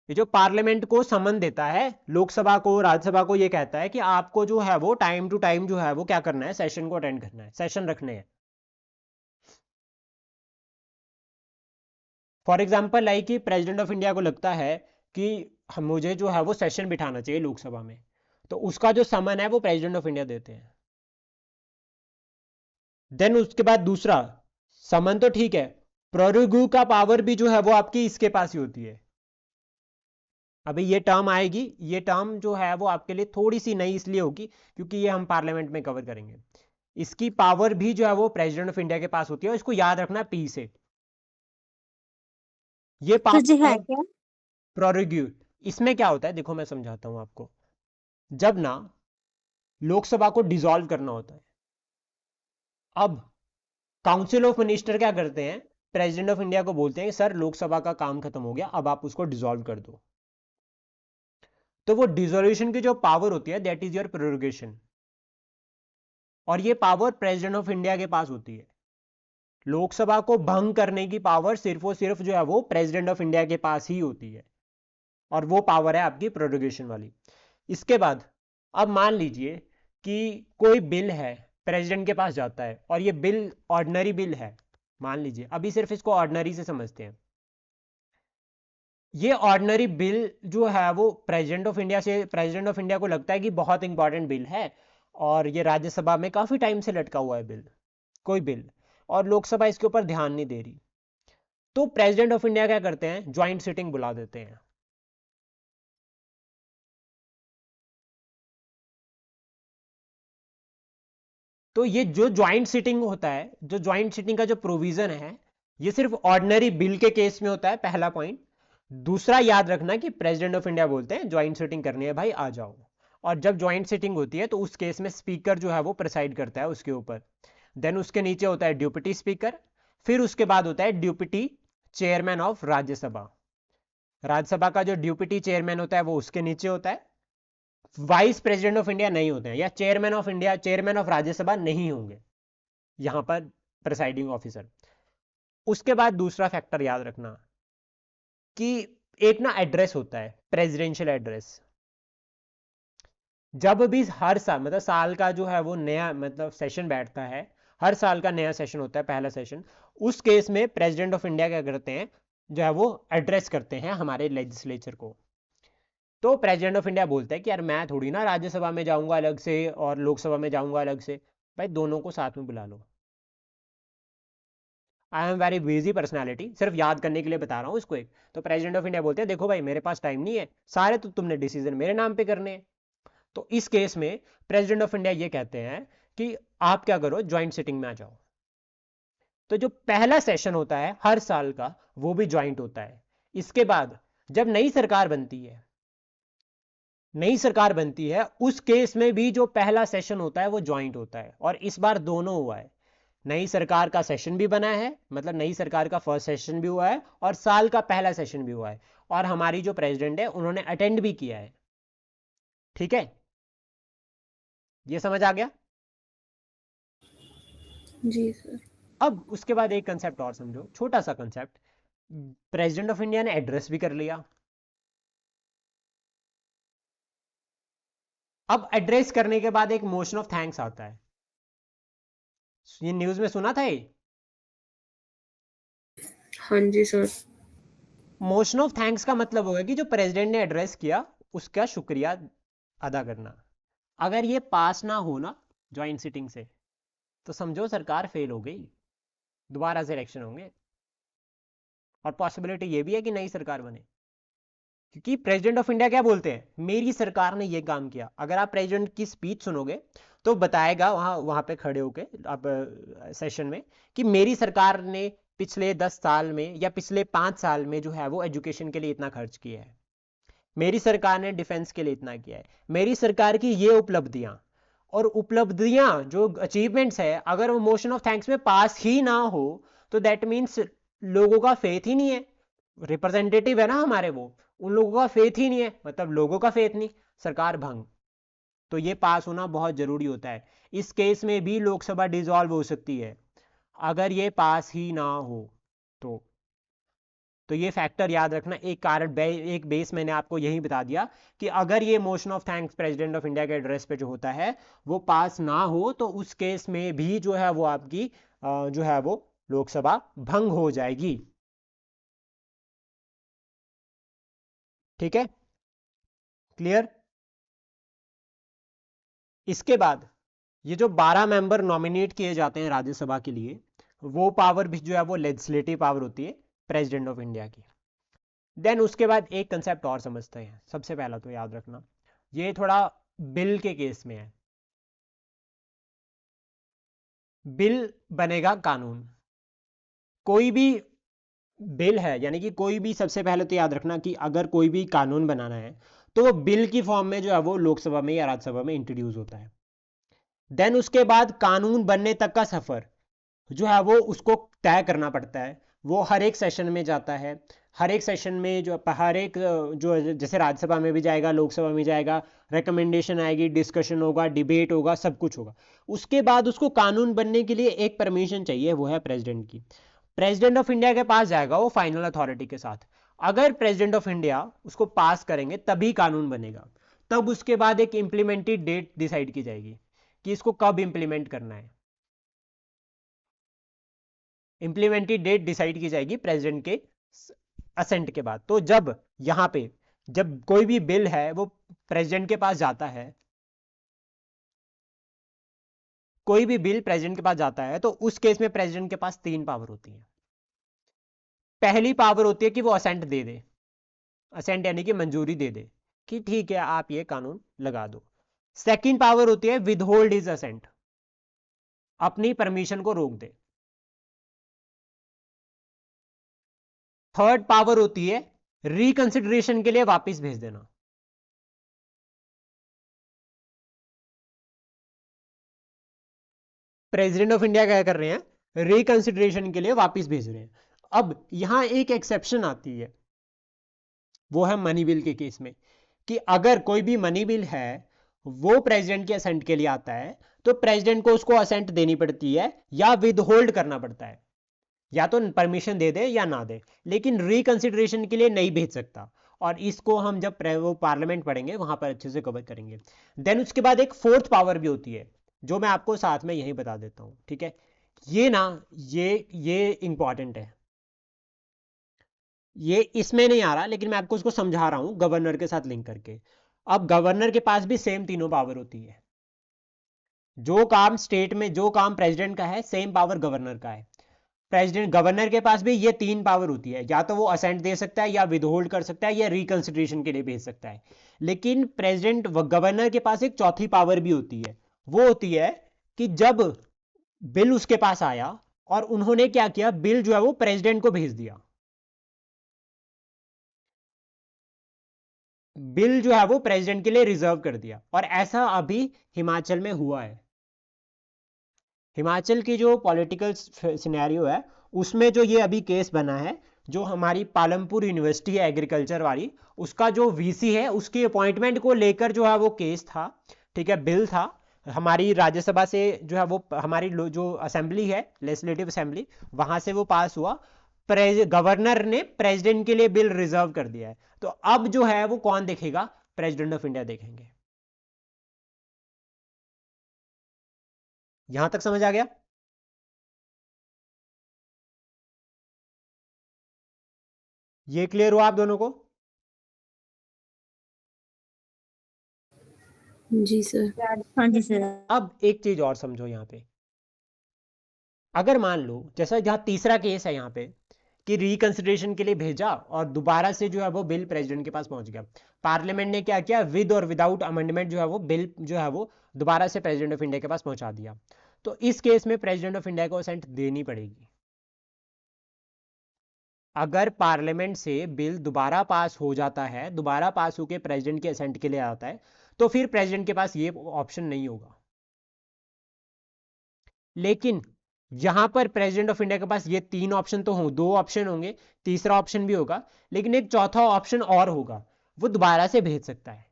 ये जो पार्लियामेंट को समन देता है, लोकसभा को, राज्यसभा को, ये कहता है कि आपको जो है वो टाइम टू टाइम जो है वो क्या करना है? सेशन को अटेंड करना है, सेशन रखने हैं। फॉर एग्जाम्पल लाइक कि प्रेसिडेंट ऑफ इंडिया को लगता है कि मुझे जो है वो सेशन बिठाना चाहिए लोकसभा में, तो उसका जो समन है वो प्रेसिडेंट ऑफ इंडिया देते हैं। देन उसके बाद दूसरा, समन तो ठीक है, प्रोरोगेटिव का पावर भी जो है वो आपकी इसके पास ही होती है। अभी ये टर्म आएगी, ये टर्म जो है वो आपके लिए थोड़ी सी नई इसलिए होगी क्योंकि ये हम पार्लियामेंट में कवर करेंगे। इसकी पावर भी जो है वो प्रेसिडेंट ऑफ इंडिया के पास होती है, इसको याद रखना पी से। ये सर जी है पावर क्या? प्रोरोगेटिव। इसमें क्या होता है देखो, मैं समझाता हूं आपको। जब ना लोकसभा को डिसॉल्व करना होता है, अब काउंसिल ऑफ मिनिस्टर क्या करते हैं? प्रेसिडेंट ऑफ इंडिया को बोलते हैं सर लोकसभा का काम खत्म हो गया, अब आप उसको डिसॉल्व कर दो। तो वो डिसोल्यूशन की जो पावर होती है दैट इज योर प्रोरोगेशन, और ये पावर प्रेसिडेंट ऑफ इंडिया के पास होती है। लोकसभा को भंग करने की पावर सिर्फ और सिर्फ जो है वो प्रेसिडेंट ऑफ इंडिया के पास ही होती है, और वो पावर है आपकी प्रोरोगेशन वाली। इसके बाद अब मान लीजिए कि कोई बिल है, प्रेसिडेंट के पास जाता है, और ये बिल ऑर्डिनरी बिल है, मान लीजिए, अभी सिर्फ इसको ऑर्डिनरी से समझते हैं। ये ऑर्डिनरी बिल जो है वो प्रेसिडेंट ऑफ इंडिया को लगता है कि बहुत इंपॉर्टेंट बिल है, और ये राज्यसभा में काफी टाइम से लटका हुआ है बिल, कोई बिल, और लोकसभा इसके ऊपर ध्यान नहीं दे रही। तो प्रेसिडेंट ऑफ इंडिया क्या करते हैं? ज्वाइंट सिटिंग बुला देते हैं। तो ये जो ज्वाइंट सिटिंग होता है, जो ज्वाइंट सिटिंग का जो प्रोविजन है, ये सिर्फ ऑर्डिनरी बिल के केस में होता है, पहला पॉइंट। दूसरा याद रखना कि प्रेसिडेंट ऑफ इंडिया बोलते हैं ज्वाइंट सिटिंग करनी है भाई, आ जाओ। और जब ज्वाइंट सिटिंग होती है तो उस केस में स्पीकर जो है वो प्रिसाइड करता है उसके ऊपर। देन उसके नीचे होता है डिप्टी स्पीकर, फिर उसके बाद होता है deputy chairman of Rajya Sabha. Rajya Sabha का जो डिप्टी चेयरमैन होता है वो उसके नीचे होता है। वाइस प्रेसिडेंट ऑफ इंडिया नहीं होते हैं, या chairman of India, chairman of Rajya Sabha नहीं होंगे यहां पर प्रिसाइडिंग ऑफिसर। उसके बाद दूसरा फैक्टर याद रखना कि एक ना एड्रेस होता है, प्रेसिडेंशियल एड्रेस। जब भी हर साल, मतलब साल का जो है वो नया, मतलब सेशन बैठता है, हर साल का नया सेशन होता है, पहला सेशन, उस केस में प्रेसिडेंट ऑफ इंडिया क्या करते हैं, जो है वो एड्रेस करते हैं हमारे लेजिस्लेचर को। तो प्रेसिडेंट ऑफ इंडिया बोलता है कि यार मैं थोड़ी ना राज्यसभा में जाऊंगा अलग से और लोकसभा में जाऊंगा अलग से, भाई दोनों को साथ में बुला लो। I am very busy personality, सिर्फ याद करने के लिए बता रहा हूँ इसको एक। तो प्रेसिडेंट ऑफ इंडिया बोलते हैं देखो भाई मेरे पास टाइम नहीं है, सारे तो तुमने डिसीजन मेरे नाम पे करने हैं। तो इस केस में प्रेसिडेंट ऑफ इंडिया ये कहते हैं कि आप क्या करो, ज्वाइंट सिटिंग में आ जाओ। तो जो पहला सेशन होता है हर साल का, वो भी ज्वाइंट होता है। इसके बाद जब नई सरकार बनती है, नई सरकार बनती है, उस केस में भी जो पहला सेशन होता है वो ज्वाइंट होता है, और इस बार दोनों हुआ है। नई सरकार का सेशन भी बना है, मतलब नई सरकार का फर्स्ट सेशन भी हुआ है और साल का पहला सेशन भी हुआ है, और हमारी जो प्रेसिडेंट है उन्होंने अटेंड भी किया है। ठीक है, ये समझ आ गया? जी सर। अब उसके बाद एक कंसेप्ट और समझो, छोटा सा कंसेप्ट। प्रेसिडेंट ऑफ इंडिया ने एड्रेस भी कर लिया। अब एड्रेस करने के बाद एक मोशन ऑफ थैंक्स आता है। ये न्यूज में सुना था ये? हाँ जी सर। मोशन ऑफ थैंक्स का मतलब होगा कि जो प्रेसिडेंट ने एड्रेस किया उसका शुक्रिया अदा करना। अगर ये पास ना हो ना ज्वाइंट सिटिंग से, तो समझो सरकार फेल हो गई, दोबारा से इलेक्शन होंगे, और पॉसिबिलिटी ये भी है कि नई सरकार बने। क्योंकि प्रेसिडेंट ऑफ इंडिया क्या बोलते हैं, मेरी सरकार ने ये काम किया। अगर आप प्रेसिडेंट की स्पीच सुनोगे तो बताएगा वहां वहां पे खड़े होके आप सेशन में कि मेरी सरकार ने पिछले 10 साल में या पिछले 5 साल में जो है वो एजुकेशन के लिए इतना खर्च किया है, मेरी सरकार ने डिफेंस के लिए इतना किया है, मेरी सरकार की ये उपलब्धियां। और उपलब्धियां जो अचीवमेंट्स है, अगर वो मोशन ऑफ थैंक्स में पास ही ना हो तो दैट मीन्स लोगों का फेथ ही नहीं है। रिप्रेजेंटेटिव है ना हमारे वो, उन लोगों का फेथ ही नहीं है, मतलब लोगों का फेथ नहीं, सरकार भंग। तो ये पास होना बहुत जरूरी होता है। इस केस में भी लोकसभा डिसॉल्व हो सकती है अगर ये पास ही ना हो तो। तो ये फैक्टर याद रखना। एक कारण एक बेस मैंने आपको यही बता दिया कि अगर ये motion of thanks president of India के एड्रेस पे जो होता है वो पास ना हो तो उस केस में भी जो है वो आपकी जो है वो लोकसभा भंग हो जाएगी। ठीक है, क्लियर? इसके बाद ये जो 12 मेंबर नॉमिनेट किए जाते हैं राज्यसभा के लिए, वो पावर भी जो है वो लेजिस्लेटिव पावर होती है प्रेसिडेंट ऑफ इंडिया की। देन उसके बाद एक कंसेप्ट और समझते हैं। सबसे पहला तो याद रखना, ये थोड़ा बिल के केस में है। बिल बनेगा कानून। कोई भी बिल है, यानी कि कोई भी, सबसे पहले तो याद रखना कि अगर कोई भी कानून बनाना है तो वो बिल की फॉर्म में जो है वो लोकसभा में या राज्यसभा में इंट्रोड्यूस होता है। देन उसके बाद कानून बनने तक का सफर जो है वो उसको तय करना पड़ता है। वो हर एक सेशन में जाता है, हर एक सेशन में जो हर एक जो जैसे राज्यसभा में भी जाएगा, लोकसभा में जाएगा, रिकमेंडेशन आएगी, डिस्कशन होगा, डिबेट होगा, सब कुछ होगा। उसके बाद उसको कानून बनने के लिए एक परमिशन चाहिए, वो है प्रेसिडेंट की। प्रेसिडेंट ऑफ इंडिया के पास जाएगा वो फाइनल अथॉरिटी के साथ। अगर प्रेसिडेंट ऑफ इंडिया उसको पास करेंगे तभी कानून बनेगा। तब उसके बाद एक इंप्लीमेंटेड डेट डिसाइड की जाएगी कि इसको कब इंप्लीमेंट करना है। इंप्लीमेंटेड डेट डिसाइड की जाएगी प्रेसिडेंट के असेंट के बाद। तो जब यहां पे जब कोई भी बिल है वो प्रेसिडेंट के पास जाता है, कोई भी बिल प्रेसिडेंट के पास जाता है तो उस केस में प्रेसिडेंट के पास 3 पावर होती है। पहली पावर होती है कि वो असेंट दे दे, असेंट यानी कि मंजूरी दे दे कि ठीक है आप ये कानून लगा दो। सेकंड पावर होती है विदहोल्ड हिज असेंट, अपनी परमिशन को रोक दे। थर्ड पावर होती है रिकंसिडरेशन के लिए वापस भेज देना। प्रेसिडेंट ऑफ इंडिया क्या कर रहे हैं, रिकंसिडरेशन के लिए वापस भेज रहे हैं। अब यहां एक एक्सेप्शन आती है, वो है मनी बिल के केस में, कि अगर कोई भी मनी बिल है वो प्रेसिडेंट के असेंट के लिए आता है तो प्रेसिडेंट को उसको असेंट देनी पड़ती है या विदहोल्ड करना पड़ता है, या तो परमिशन दे दे या ना दे, लेकिन रिकंसिडरेशन के लिए नहीं भेज सकता। और इसको हम जब वो पार्लियामेंट पढ़ेंगे वहां पर अच्छे से कवर करेंगे। देन उसके बाद एक फोर्थ पावर भी होती है जो मैं आपको साथ में यही बता देता हूं। ठीक है, ये ना ये इंपॉर्टेंट है, ये इसमें नहीं आ रहा लेकिन मैं आपको उसको समझा रहा हूं गवर्नर के साथ लिंक करके। अब गवर्नर के पास भी सेम तीनों पावर होती है। जो काम स्टेट में, जो काम प्रेसिडेंट का है, सेम पावर गवर्नर का है। प्रेसिडेंट गवर्नर के पास भी ये 3 पावर होती है, या तो वो असेंट दे सकता है या विदहोल्ड कर सकता है या रिकंसिडरेशन के लिए भेज सकता है। लेकिन प्रेसिडेंट गवर्नर के पास एक चौथी पावर भी होती है, वो होती है कि जब बिल उसके पास आया और उन्होंने क्या किया, बिल जो है वो प्रेसिडेंट को भेज दिया, बिल जो है वो प्रेसिडेंट के लिए रिजर्व कर दिया। और ऐसा अभी हिमाचल में हुआ है। हिमाचल की जो पॉलिटिकल सिनेरियो है उसमें जो ये अभी केस बना है, जो हमारी पालमपुर यूनिवर्सिटी है एग्रीकल्चर वाली, उसका जो वीसी है उसकी अपॉइंटमेंट को लेकर जो है वो केस था, ठीक है, बिल था। हमारी राज्यसभा से जो है वो हमारी जो असेंबली है, लेजिस्लेटिव असेंबली, वहां से वो पास हुआ। गवर्नर ने प्रेसिडेंट के लिए बिल रिजर्व कर दिया है। तो अब जो है वो कौन देखेगा? प्रेसिडेंट ऑफ इंडिया देखेंगे। यहां तक समझ आ गया? ये क्लियर हुआ आप दोनों को? जी सर। हाँ जी सर। अब एक चीज और समझो यहां पे। अगर मान लो जैसा जहां तीसरा केस है यहां पे कि रिकंसिडरेशन के लिए भेजा और दोबारा से जो है वो बिल प्रेसिडेंट के पास पहुंच गया, पार्लियामेंट ने क्या किया, विद और विदाउट अमेंडमेंट जो है वो बिल जो है वो दोबारा से प्रेसिडेंट ऑफ इंडिया के पास पहुंचा दिया। तो इस केस में प्रेसिडेंट ऑफ इंडिया को असेंट देनी पड़ेगी। अगर पार्लियामेंट से बिल दोबारा पास हो जाता है, दोबारा पास होकर प्रेसिडेंट के असेंट के लिए आता है, तो फिर प्रेसिडेंट के पास ये ऑप्शन नहीं होगा। लेकिन यहां पर प्रेसिडेंट ऑफ इंडिया के पास ये तीन ऑप्शन तो हो, दो ऑप्शन होंगे, तीसरा ऑप्शन भी होगा, लेकिन एक चौथा ऑप्शन और होगा, वो दोबारा से भेज सकता है।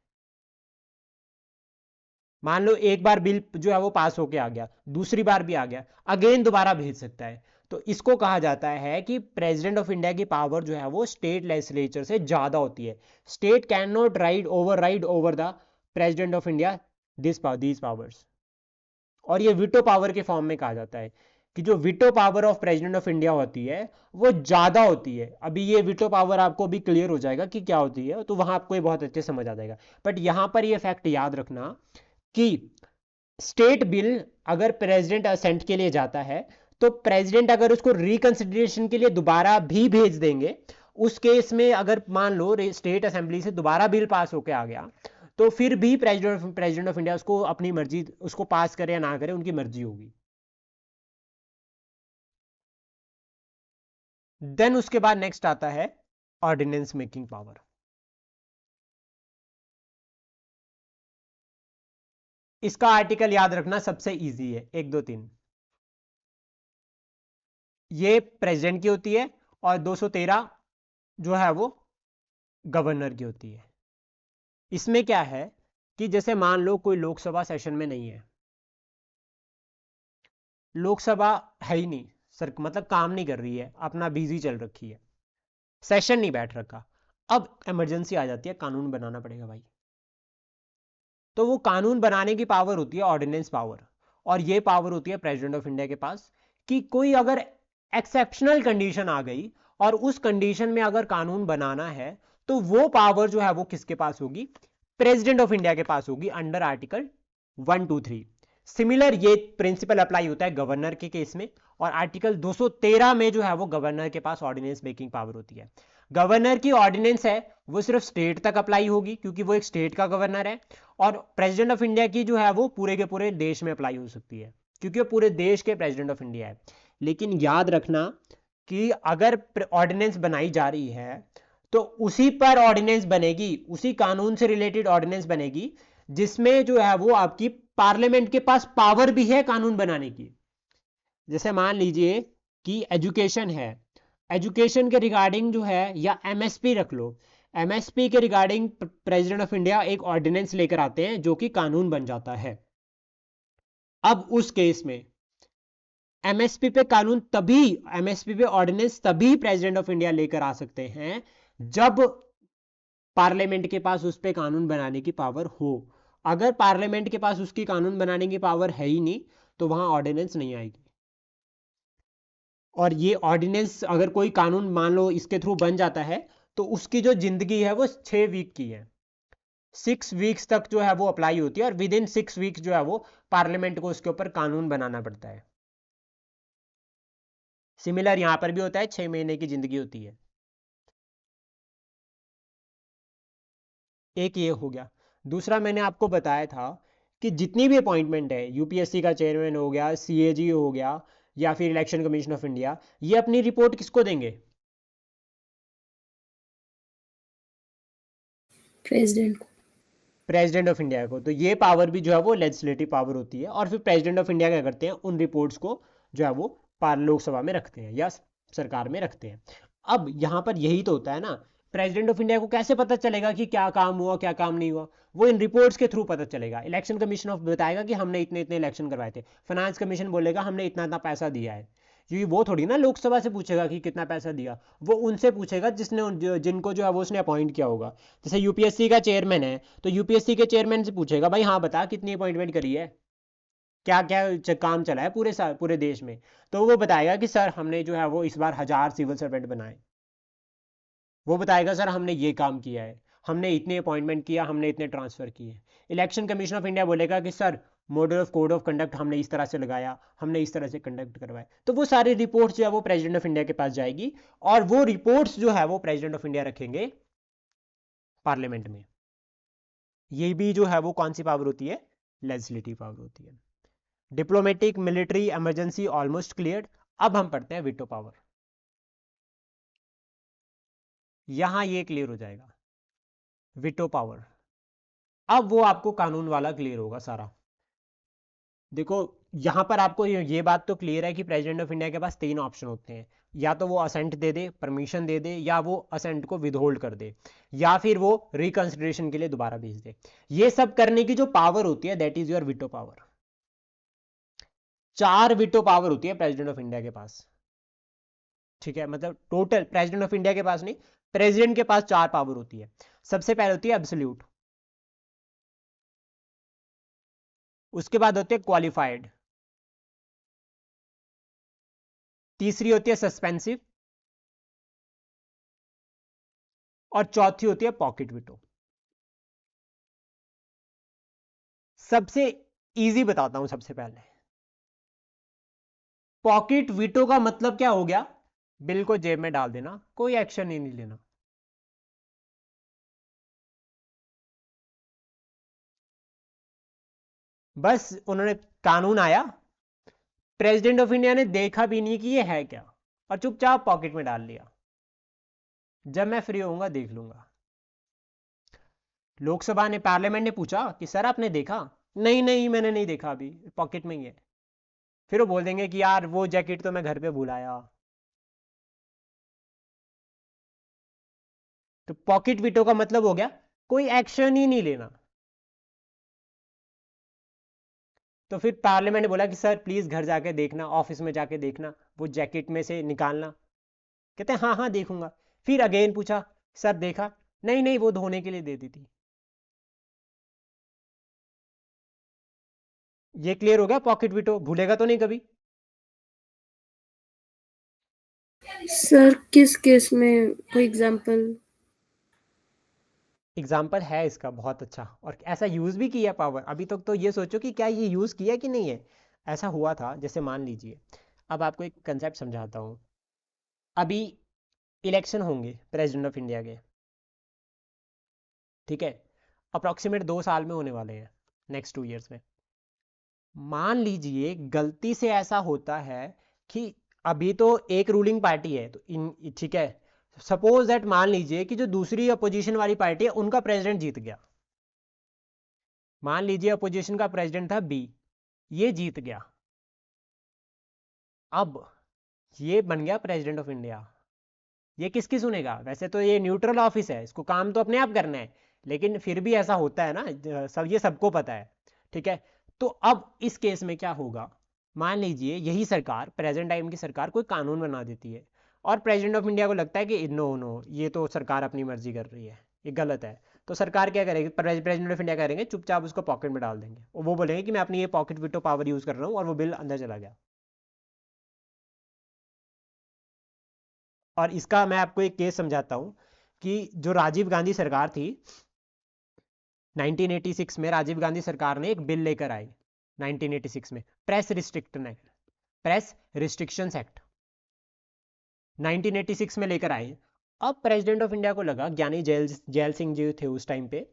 मान लो एक बार बिल जो है वो पास होके आ गया, दूसरी बार भी आ गया, अगेन दोबारा भेज सकता है। तो इसको कहा जाता है कि प्रेसिडेंट ऑफ इंडिया की पावर जो है वो स्टेट लेजिस्लेचर से ज्यादा होती है। State can not ride over the president of India these powers. और ये वीटो पावर के फॉर्म में कहा जाता है कि जो veto power of president of India होती है वो ज्यादा होती है। अभी ये वीटो पावर आपको भी क्लियर हो जाएगा कि क्या होती है, तो वहां आपको ये बहुत अच्छे समझ आ जाएगा। बट यहां पर ये फैक्ट याद रखना कि स्टेट बिल अगर प्रेसिडेंट असेंट के लिए जाता है, तो प्रेसिडेंट अगर उसको रिकंसिडरेशन के लिए दोबारा भी भेज देंगे, उस केस में अगर मान लो स्टेट असेंबली से दोबारा बिल पास होकर आ गया, तो फिर भी प्रेसिडेंट ऑफ इंडिया उसको अपनी मर्जी, उसको पास करे या ना करे, उनकी मर्जी होगी। देन उसके बाद नेक्स्ट आता है ऑर्डिनेंस मेकिंग पावर। इसका आर्टिकल याद रखना सबसे इजी है, 1 2 3। ये प्रेसिडेंट की होती है और 213 जो है वो गवर्नर की होती है। इसमें क्या है कि जैसे मान लो कोई लोकसभा सेशन में नहीं है, लोकसभा है ही नहीं सर, मतलब काम नहीं कर रही है, अपना बिजी चल रखी है, सेशन नहीं बैठ रखा, अब इमरजेंसी आ जाती है, कानून बनाना पड़ेगा भाई। तो वो कानून बनाने की पावर होती है ऑर्डिनेंस पावर, और ये पावर होती है प्रेसिडेंट ऑफ इंडिया के पास कि कोई अगर एक्सेप्शनल कंडीशन आ गई और उस कंडीशन में अगर कानून बनाना है, तो वो पावर जो है वो किसके पास होगी? प्रेसिडेंट ऑफ इंडिया के पास होगी, अंडर आर्टिकल 123। सिमिलर ये प्रिंसिपल अप्लाई होता है गवर्नर के केस में, और आर्टिकल 213 में जो है वो गवर्नर के पास ऑर्डिनेंस मेकिंग पावर होती है। गवर्नर की ऑर्डिनेंस है वो सिर्फ स्टेट तक अप्लाई होगी क्योंकि वो एक स्टेट का गवर्नर है, और प्रेसिडेंट ऑफ इंडिया की जो है वो पूरे के पूरे देश में अप्लाई हो सकती है क्योंकि वो पूरे देश के प्रेसिडेंट ऑफ इंडिया है। लेकिन याद रखना कि अगर ऑर्डिनेंस बनाई जा रही है तो उसी पर ऑर्डिनेंस बनेगी, उसी कानून से रिलेटेड ऑर्डिनेंस बनेगी जिसमें जो है वो आपकी पार्लियामेंट के पास पावर भी है कानून बनाने की। जैसे मान लीजिए कि एजुकेशन है, एजुकेशन के रिगार्डिंग जो है, या एमएसपी रख लो, एमएसपी के रिगार्डिंग प्रेसिडेंट ऑफ इंडिया एक ऑर्डिनेंस लेकर आते हैं जो कि कानून बन जाता है। अब उस केस में एमएसपी पे कानून तभी, एमएसपी पे ऑर्डिनेंस तभी प्रेसिडेंट ऑफ इंडिया लेकर आ सकते हैं जब पार्लियामेंट के पास उस पे कानून बनाने की पावर हो। अगर पार्लियामेंट के पास उसकी कानून बनाने की पावर है ही नहीं तो वहां ऑर्डिनेंस नहीं आएगी। और ये ऑर्डिनेंस अगर कोई कानून मान लो इसके थ्रू बन जाता है तो उसकी जो जिंदगी है वो 6 वीक की है, 6 वीक्स तक जो है वो अप्लाई होती है, और विद इन 6 वीक्स जो है वो पार्लियामेंट को उसके ऊपर कानून बनाना पड़ता है। सिमिलर यहां पर भी होता है, 6 महीने की जिंदगी होती है। एक ये हो गया। दूसरा मैंने आपको बताया था कि जितनी भी अपॉइंटमेंट है, यूपीएससी का चेयरमैन हो गया, सीएजी हो गया, या फिर इलेक्शन कमीशन ऑफ इंडिया, ये अपनी रिपोर्ट किसको देंगे? प्रेसिडेंट को। प्रेसिडेंट ऑफ इंडिया को। तो ये पावर भी जो है वो लेजिस्लेटिव पावर होती है। और फिर प्रेसिडेंट ऑफ इंडिया क्या करते हैं, उन रिपोर्ट्स को जो है वो लोकसभा में रखते हैं या सरकार में रखते हैं। अब यहाँ पर यही तो होता है ना, प्रेसिडेंट ऑफ इंडिया को कैसे पता चलेगा कि क्या काम हुआ क्या काम नहीं हुआ? वो इन रिपोर्ट्स के थ्रू पता चलेगा। इलेक्शन कमीशन ऑफ बताएगा कि हमने इतने इतने इलेक्शन करवाए थे, फाइनेंस कमीशन बोलेगा हमने इतना इतना पैसा दिया है। क्योंकि वो थोड़ी ना लोकसभा से पूछेगा कि कितना पैसा दिया, वो उनसे पूछेगा जिसने जिनको जो है वो उसने अपॉइंट किया होगा। जैसे यूपीएससी का चेयरमैन है तो यूपीएससी के चेयरमैन से पूछेगा भाई हाँ बता कितनी अपॉइंटमेंट करी है, क्या क्या काम चला है पूरे देश में। तो वो बताएगा कि सर हमने जो है वो इस बार 1000 सिविल सर्वेंट बनाए। वो बताएगा सर हमने ये काम किया है, हमने इतने अपॉइंटमेंट किया, हमने इतने ट्रांसफर किए। इलेक्शन कमीशन ऑफ इंडिया बोलेगा कि sir model of code of conduct हमने इस तरह से लगाया, हमने इस तरह से कंडक्ट करवाया। तो वो सारी रिपोर्ट्स जो है वो प्रेसिडेंट ऑफ इंडिया के पास जाएगी और वो रिपोर्ट्स जो है वो प्रेसिडेंट ऑफ इंडिया रखेंगे पार्लियामेंट में। ये भी जो है वो कौन सी पावर होती है, लेजिस्लेटिव पावर होती है। Diplomatic, military, emergency almost clear. अब हम पढ़ते हैं वीटो पावर। यहां ये क्लियर हो जाएगा वीटो पावर। अब वो आपको कानून वाला क्लियर होगा सारा। देखो यहां पर आपको ये बात तो क्लियर है कि प्रेसिडेंट ऑफ इंडिया के पास 3 ऑप्शन होते हैं, या तो वो असेंट दे दे, परमिशन दे दे, या वो असेंट को विदहोल्ड कर दे, या फिर वो रिकंसिडरेशन के लिए दोबारा भेज दे। ये सब करने की जो पावर होती है that is your veto power. 4 veto power होती है प्रेसिडेंट ऑफ इंडिया के पास। ठीक है, मतलब टोटल प्रेसिडेंट ऑफ इंडिया के पास नहीं, प्रेसिडेंट के पास 4 पावर होती है। सबसे पहले होती है एब्सोल्यूट, उसके बाद होती है क्वालिफाइड, तीसरी होती है सस्पेंसिव, और चौथी होती है पॉकेट वीटो। सबसे इजी बताता हूं। सबसे पहले पॉकेट वीटो का मतलब क्या हो गया, बिल को जेब में डाल देना, कोई एक्शन ही नहीं लेना। बस उन्होंने कानून आया, प्रेसिडेंट ऑफ इंडिया ने देखा भी नहीं कि ये है क्या, और चुपचाप पॉकेट में डाल लिया, जब मैं फ्री होऊंगा देख लूंगा। लोकसभा ने, पार्लियामेंट ने पूछा कि सर आपने देखा? नहीं नहीं मैंने नहीं देखा, अभी पॉकेट में ही है। फिर वो बोल देंगे कि यार वो जैकेट तो मैं घर पे भूल आया। तो पॉकेट वीटो का मतलब हो गया कोई एक्शन ही नहीं लेना। तो फिर पार्लियामेंट ने बोला कि सर प्लीज घर जाके देखना, ऑफिस में जाके देखना, वो जैकेट में से निकालना। कहते हैं हाँ हाँ देखूंगा। फिर अगेन पूछा सर देखा? नहीं नहीं वो धोने के लिए दे दी थी। ये क्लियर हो गया, पॉकेट वीटो भूलेगा तो नहीं कभी। सर किस केस में, कोई एग्जांपल? एग्जाम्पल है इसका बहुत अच्छा, और ऐसा यूज भी किया पावर। अभी तक तो ये सोचो कि क्या ये यूज किया कि नहीं है। ऐसा हुआ था, जैसे मान लीजिए, अब आपको एक कंसेप्ट समझाता हूँ। अभी इलेक्शन होंगे प्रेसिडेंट ऑफ इंडिया के, ठीक है, अप्रॉक्सीमेट 2 साल में होने वाले हैं, नेक्स्ट 2 ईयर्स में। मान लीजिए गलती से ऐसा होता है कि अभी तो एक रूलिंग पार्टी है, तो ठीक है, सपोज दैट मान लीजिए कि जो दूसरी अपोजिशन वाली पार्टी है उनका प्रेसिडेंट जीत गया। मान लीजिए अपोजिशन का प्रेसिडेंट था बी, ये जीत गया। अब ये बन गया प्रेसिडेंट ऑफ इंडिया। ये किसकी सुनेगा? वैसे तो ये न्यूट्रल ऑफिस है, इसको काम तो अपने आप करना है, लेकिन फिर भी ऐसा होता है ना, ये सबको पता है। ठीक है, तो अब इस केस में क्या होगा, मान लीजिए यही सरकार, प्रेजेंट टाइम की सरकार कोई कानून बना देती है, और प्रेसिडेंट ऑफ इंडिया को लगता है कि नो नो ये तो सरकार अपनी मर्जी कर रही है, ये गलत है। तो सरकार क्या करेगी, प्रेसिडेंट ऑफ इंडिया करेंगे चुपचाप उसको पॉकेट में डाल देंगे, और वो बोलेंगे कि मैं अपनी ये पॉकेट वीटो पावर यूज कर रहा हूँ, और वो बिल अंदर चला गया। और इसका मैं आपको एक केस समझाता हूं कि जो राजीव गांधी सरकार थी, 1986 में राजीव गांधी सरकार ने एक बिल लेकर आई, 1986 में प्रेस रिस्ट्रिक्शंस एक्ट 1986 में लेकर आए। अब प्रेसिडेंट ऑफ इंडिया को लगा, ज्ञानी जैल सिंह जी थे उस टाइम पे,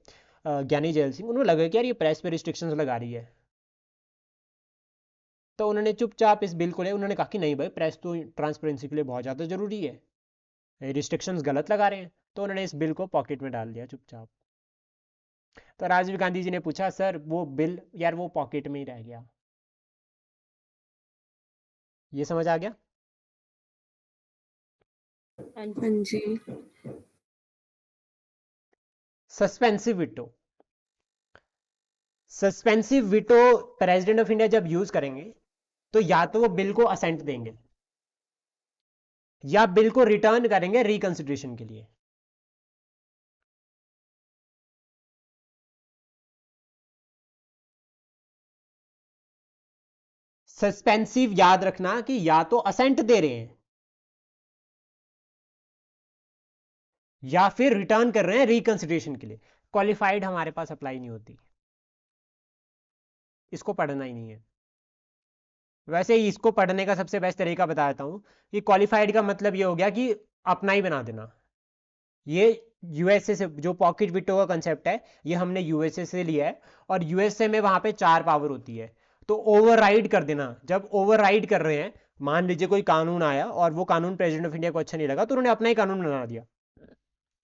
ज्ञानी जैल सिंह, उन्होंने लगा कि यार ये प्रेस पे रिस्ट्रिक्शंस लगा रही है। तो उन्होंने चुपचाप इस बिल को ले, उन्होंने कहा कि नहीं भाई प्रेस तो ट्रांसपेरेंसी के लिए बहुत ज़्यादा ज़रूरी है, रिस्ट्रिक्शंस गलत लगा रहे हैं। तो उन्होंने इस बिल को पॉकेट में डाल दिया चुपचाप। तो राजीव गांधी जी ने पूछा सर वो बिल यार वो पॉकेट में ही रह गया। ये समझ आ गया? हाँ जी। हाँ जी। Suspensive veto. Suspensive veto president of India जब यूज करेंगे तो या तो वो बिल को असेंट देंगे या बिल को रिटर्न करेंगे रिकंसिडरेशन के लिए। सस्पेंसिव याद रखना कि या तो असेंट दे रहे हैं या फिर रिटर्न कर रहे हैं रिकंसिडरेशन के लिए। क्वालिफाइड हमारे पास अप्लाई नहीं होती, इसको पढ़ना ही नहीं है। वैसे ही इसको पढ़ने का सबसे बेस्ट तरीका बताता हूं कि क्वालिफाइड का मतलब ये हो गया कि अपना ही बना देना। ये यूएसए से जो पॉकेट विटो का कंसेप्ट है ये हमने यूएसए से लिया है, और यूएसए में वहां पे 4 पावर होती है। तो ओवरराइड कर देना, जब ओवरराइड कर रहे हैं, मान लीजिए कोई कानून आया और वो कानून प्रेसिडेंट ऑफ इंडिया को अच्छा नहीं लगा तो उन्होंने अपना ही कानून बना दिया,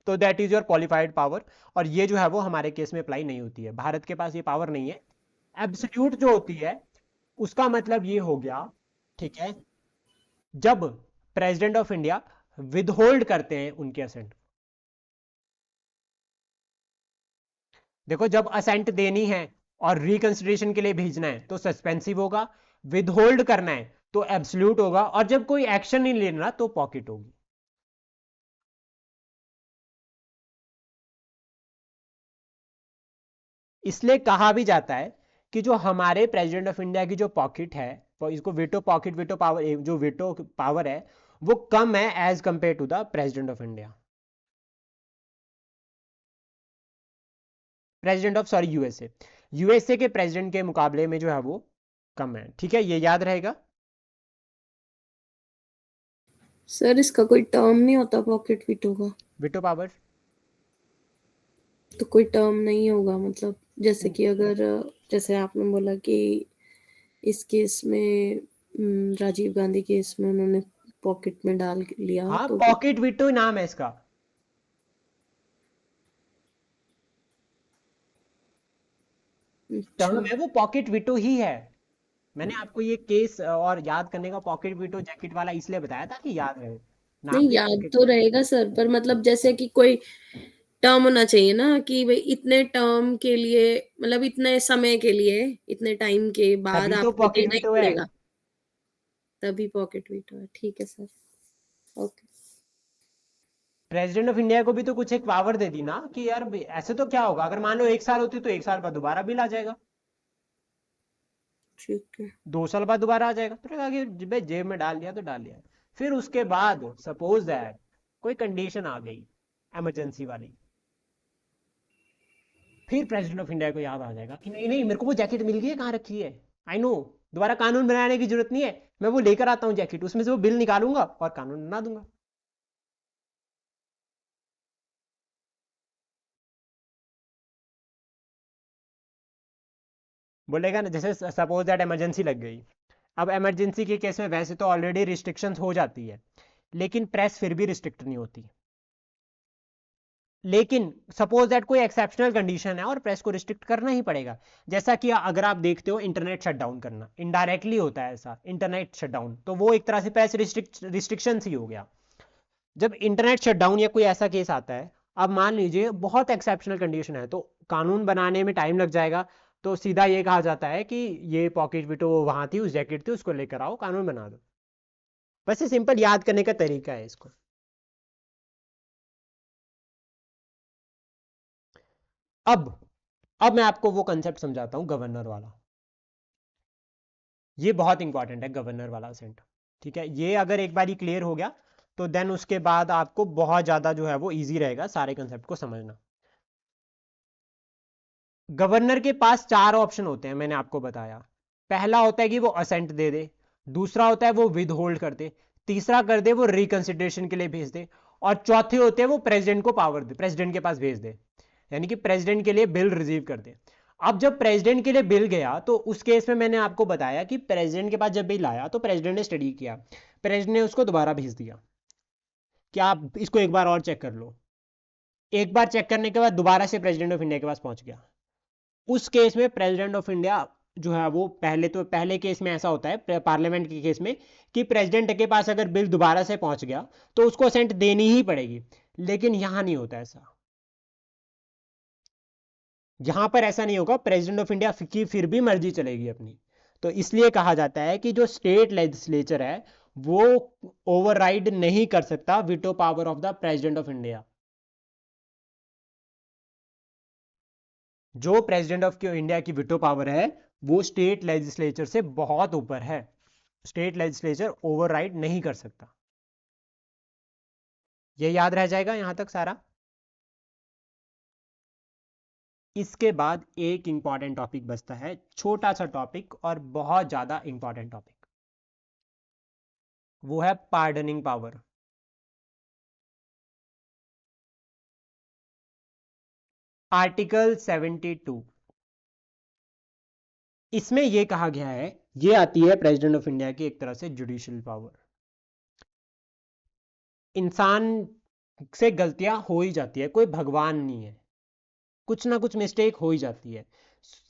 तो that is your qualified power. और ये जो है वो हमारे केस में अप्लाई नहीं होती है, भारत के पास ये पावर नहीं है। एब्सोल्यूट जो होती है उसका मतलब ये हो गया, ठीक है, जब प्रेसिडेंट ऑफ इंडिया विदहोल्ड करते हैं उनके असेंट। देखो जब असेंट देनी है और रिकंसिडरेशन के लिए भेजना है तो सस्पेंसिव होगा, विदहोल्ड करना है तो एब्सोल्यूट होगा, और जब कोई एक्शन नहीं लेना तो पॉकेट होगी। इसलिए कहा भी जाता है कि जो हमारे प्रेसिडेंट ऑफ इंडिया की जो पॉकेट है, तो इसको वेटो पॉकेट वेटो पावर, जो वेटो पावर है वो कम है as compare to the president of India, president of sorry USA, USA के प्रेसिडेंट के मुकाबले में जो है वो कम है। ठीक है, ये याद रहेगा। सर इसका कोई टर्म नहीं होता पॉकेट विटो का? वेटो पावर तो कोई टर्म नहीं होगा, मतलब जैसे कि अगर जैसे आपने बोला कि इस केस में राजीव गांधी केस में उन्होंने पॉकेट में डाल लिया, हाँ तो पॉकेट विटो नाम है इसका। अच्छा। टर्म है वो पॉकेट विटो ही है। मैंने आपको ये केस और याद करने का पॉकेट विटो जैकेट वाला इसलिए बताया था कि याद रहे, नाम नहीं भी याद पॉकेट तो रहेगा सर, पर मतलब जैसे कि कोई टर्म होना चाहिए ना कि भाई इतने टर्म के लिए, मतलब इतने समय के लिए, इतने टाइम के बाद तभी तो आपको पॉकेट देना ही विटो है। पड़ेगा, तभी पॉकेट विटो है। ठीक है sir, okay. President of India को भी तो कुछ एक पावर दे दी ना कि यार ऐसे तो क्या होगा, अगर मान लो 1 साल होती तो 1 साल बाद दोबारा बिल आ जाएगा, ठीक है। 2 साल बाद दोबारा आ जाएगा, तो कहा कि भाई जेब में डाल दिया तो डाल दिया। फिर उसके बाद सपोज दैट कोई कंडीशन आ गई इमरजेंसी वाली, फिर प्रेसिडेंट ऑफ इंडिया को याद आ जाएगा कि नहीं नहीं मेरे को वो जैकेट मिल गई है, कहाँ रखी है, आई नो, दोबारा कानून बनाने की जरूरत नहीं है, मैं वो लेकर आता हूँ जैकेट, उसमें से वो बिल निकालूंगा और कानून बना दूंगा। बोलेगा ना, जैसे सपोज दैट इमरजेंसी लग गई। अब इमरजेंसी के केस में वैसे तो ऑलरेडी रिस्ट्रिक्शंस हो जाती है, लेकिन प्रेस फिर भी रिस्ट्रिक्ट नहीं होती। लेकिन सपोज दैट कोई एक्सेप्शनल कंडीशन है और प्रेस को रिस्ट्रिक्ट करना ही पड़ेगा। जैसा कि अगर आप देखते हो इंटरनेट शटडाउन करना इनडायरेक्टली होता है ऐसा, इंटरनेट शटडाउन, तो वो एक तरह से प्रेस रिस्ट्रिक्शन ही हो गया। जब इंटरनेट शटडाउन या कोई ऐसा केस आता है, अब मान लीजिए बहुत एक्सेप्शनल कंडीशन है तो कानून बनाने में टाइम लग जाएगा, तो सीधा ये कहा जाता है कि ये पॉकेट विटो वहां थी, उस जैकेट थी, उसको लेकर आओ, कानून बना दो। बस ये सिंपल याद करने का तरीका है इसको। अब मैं आपको वो कंसेप्ट समझाता हूं गवर्नर वाला। ये बहुत इंपॉर्टेंट है गवर्नर वाला असेंट। ठीक है, ये अगर एक बार ही क्लियर हो गया तो देन उसके बाद आपको बहुत ज्यादा जो है वो इजी रहेगा सारे कंसेप्ट को समझना। गवर्नर के पास 4 ऑप्शन होते हैं, मैंने आपको बताया। पहला होता है कि वो असेंट दे दे, दूसरा होता है वो विद होल्ड कर दे, तीसरा कर दे वो रिकंसिडरेशन के लिए भेज दे, और चौथे होते हैं वो प्रेसिडेंट को पावर दे, प्रेसिडेंट के पास भेज दे, यानी कि प्रेसिडेंट के लिए बिल रिसीव कर दे। अब जब प्रेसिडेंट के लिए बिल गया तो उस केस में मैंने आपको बताया कि प्रेसिडेंट के पास जब बिल आया तो प्रेसिडेंट ने स्टडी किया, प्रेसिडेंट ने उसको दोबारा भेज दिया कि आप इसको एक बार और चेक कर लो। एक बार चेक करने के बाद दोबारा से प्रेसिडेंट ऑफ इंडिया के पास पहुंच गया, उस केस में प्रेसिडेंट ऑफ इंडिया जो है वो पहले केस में ऐसा होता है पार्लियामेंट के केस में कि प्रेसिडेंट के पास अगर बिल दोबारा से पहुंच गया तो उसको असेंट देनी ही पड़ेगी, लेकिन यहां नहीं होता ऐसा। यहां पर ऐसा नहीं होगा, प्रेसिडेंट ऑफ इंडिया की फिर भी मर्जी चलेगी अपनी। तो इसलिए कहा जाता है कि जो स्टेट लेजिस्लेचर है वो ओवरराइड नहीं कर सकता veto power of the president of India. जो प्रेसिडेंट ऑफ इंडिया की वीटो पावर है वो स्टेट लेजिस्लेचर से बहुत ऊपर है। स्टेट लेजिस्लेचर ओवरराइड नहीं कर सकता। ये याद रह जाएगा यहां तक सारा। इसके बाद एक इंपॉर्टेंट टॉपिक बचता है, छोटा सा टॉपिक और बहुत ज्यादा इंपॉर्टेंट टॉपिक, वो है पार्डनिंग पावर। आर्टिकल 72, इसमें यह कहा गया है, ये आती है प्रेसिडेंट ऑफ इंडिया की एक तरह से जुडिशियल पावर। इंसान से गलतियां हो ही जाती है, कोई भगवान नहीं है, कुछ ना कुछ मिस्टेक हो ही जाती है।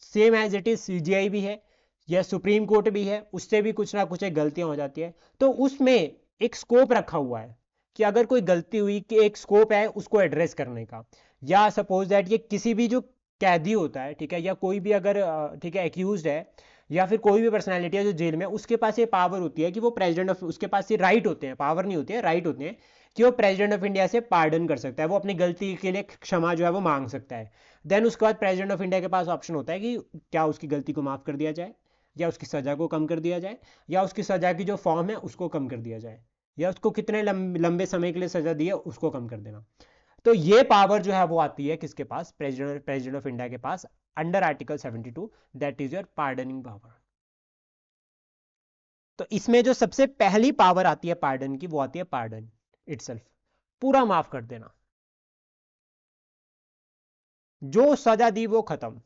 Same as it is CGI भी है या सुप्रीम कोर्ट भी है, उससे भी कुछ ना कुछ एक गलतियां हो जाती है। तो उसमें एक स्कोप रखा हुआ है कि अगर कोई गलती हुई कि एक स्कोप है उसको एड्रेस करने का। या सपोज दैट ये किसी भी जो कैदी होता है, ठीक है, या कोई भी अगर ठीक है एक्यूज्ड है या फिर कोई भी पर्सनैलिटी है जो जेल में, उसके पास ये पावर होती है कि वो प्रेसिडेंट ऑफ, उसके पास ये राइट होते हैं, पावर नहीं होती है, राइट होते हैं कि वो प्रेसिडेंट ऑफ इंडिया से पार्डन कर सकता है, वो अपनी गलती के लिए क्षमा जो है वो मांग सकता है। देन उसके बाद प्रेसिडेंट ऑफ इंडिया के पास ऑप्शन होता है कि क्या उसकी गलती को माफ कर दिया जाए, या उसकी सजा को कम कर दिया जाए, या उसकी सजा की जो फॉर्म है उसको कम कर दिया जाए, या उसको कितने लंबे समय के लिए सजा दी है उसको कम कर देना। तो ये पावर जो है वो आती है किसके पास, प्रेसिडेंट ऑफ इंडिया के पास, under article 72, that is your pardoning power. तो इसमें जो सबसे पहली पावर आती है पार्डन की, वो आती है पार्डन इटसेल्फ, पूरा माफ कर देना, जो सजा दी वो खत्म।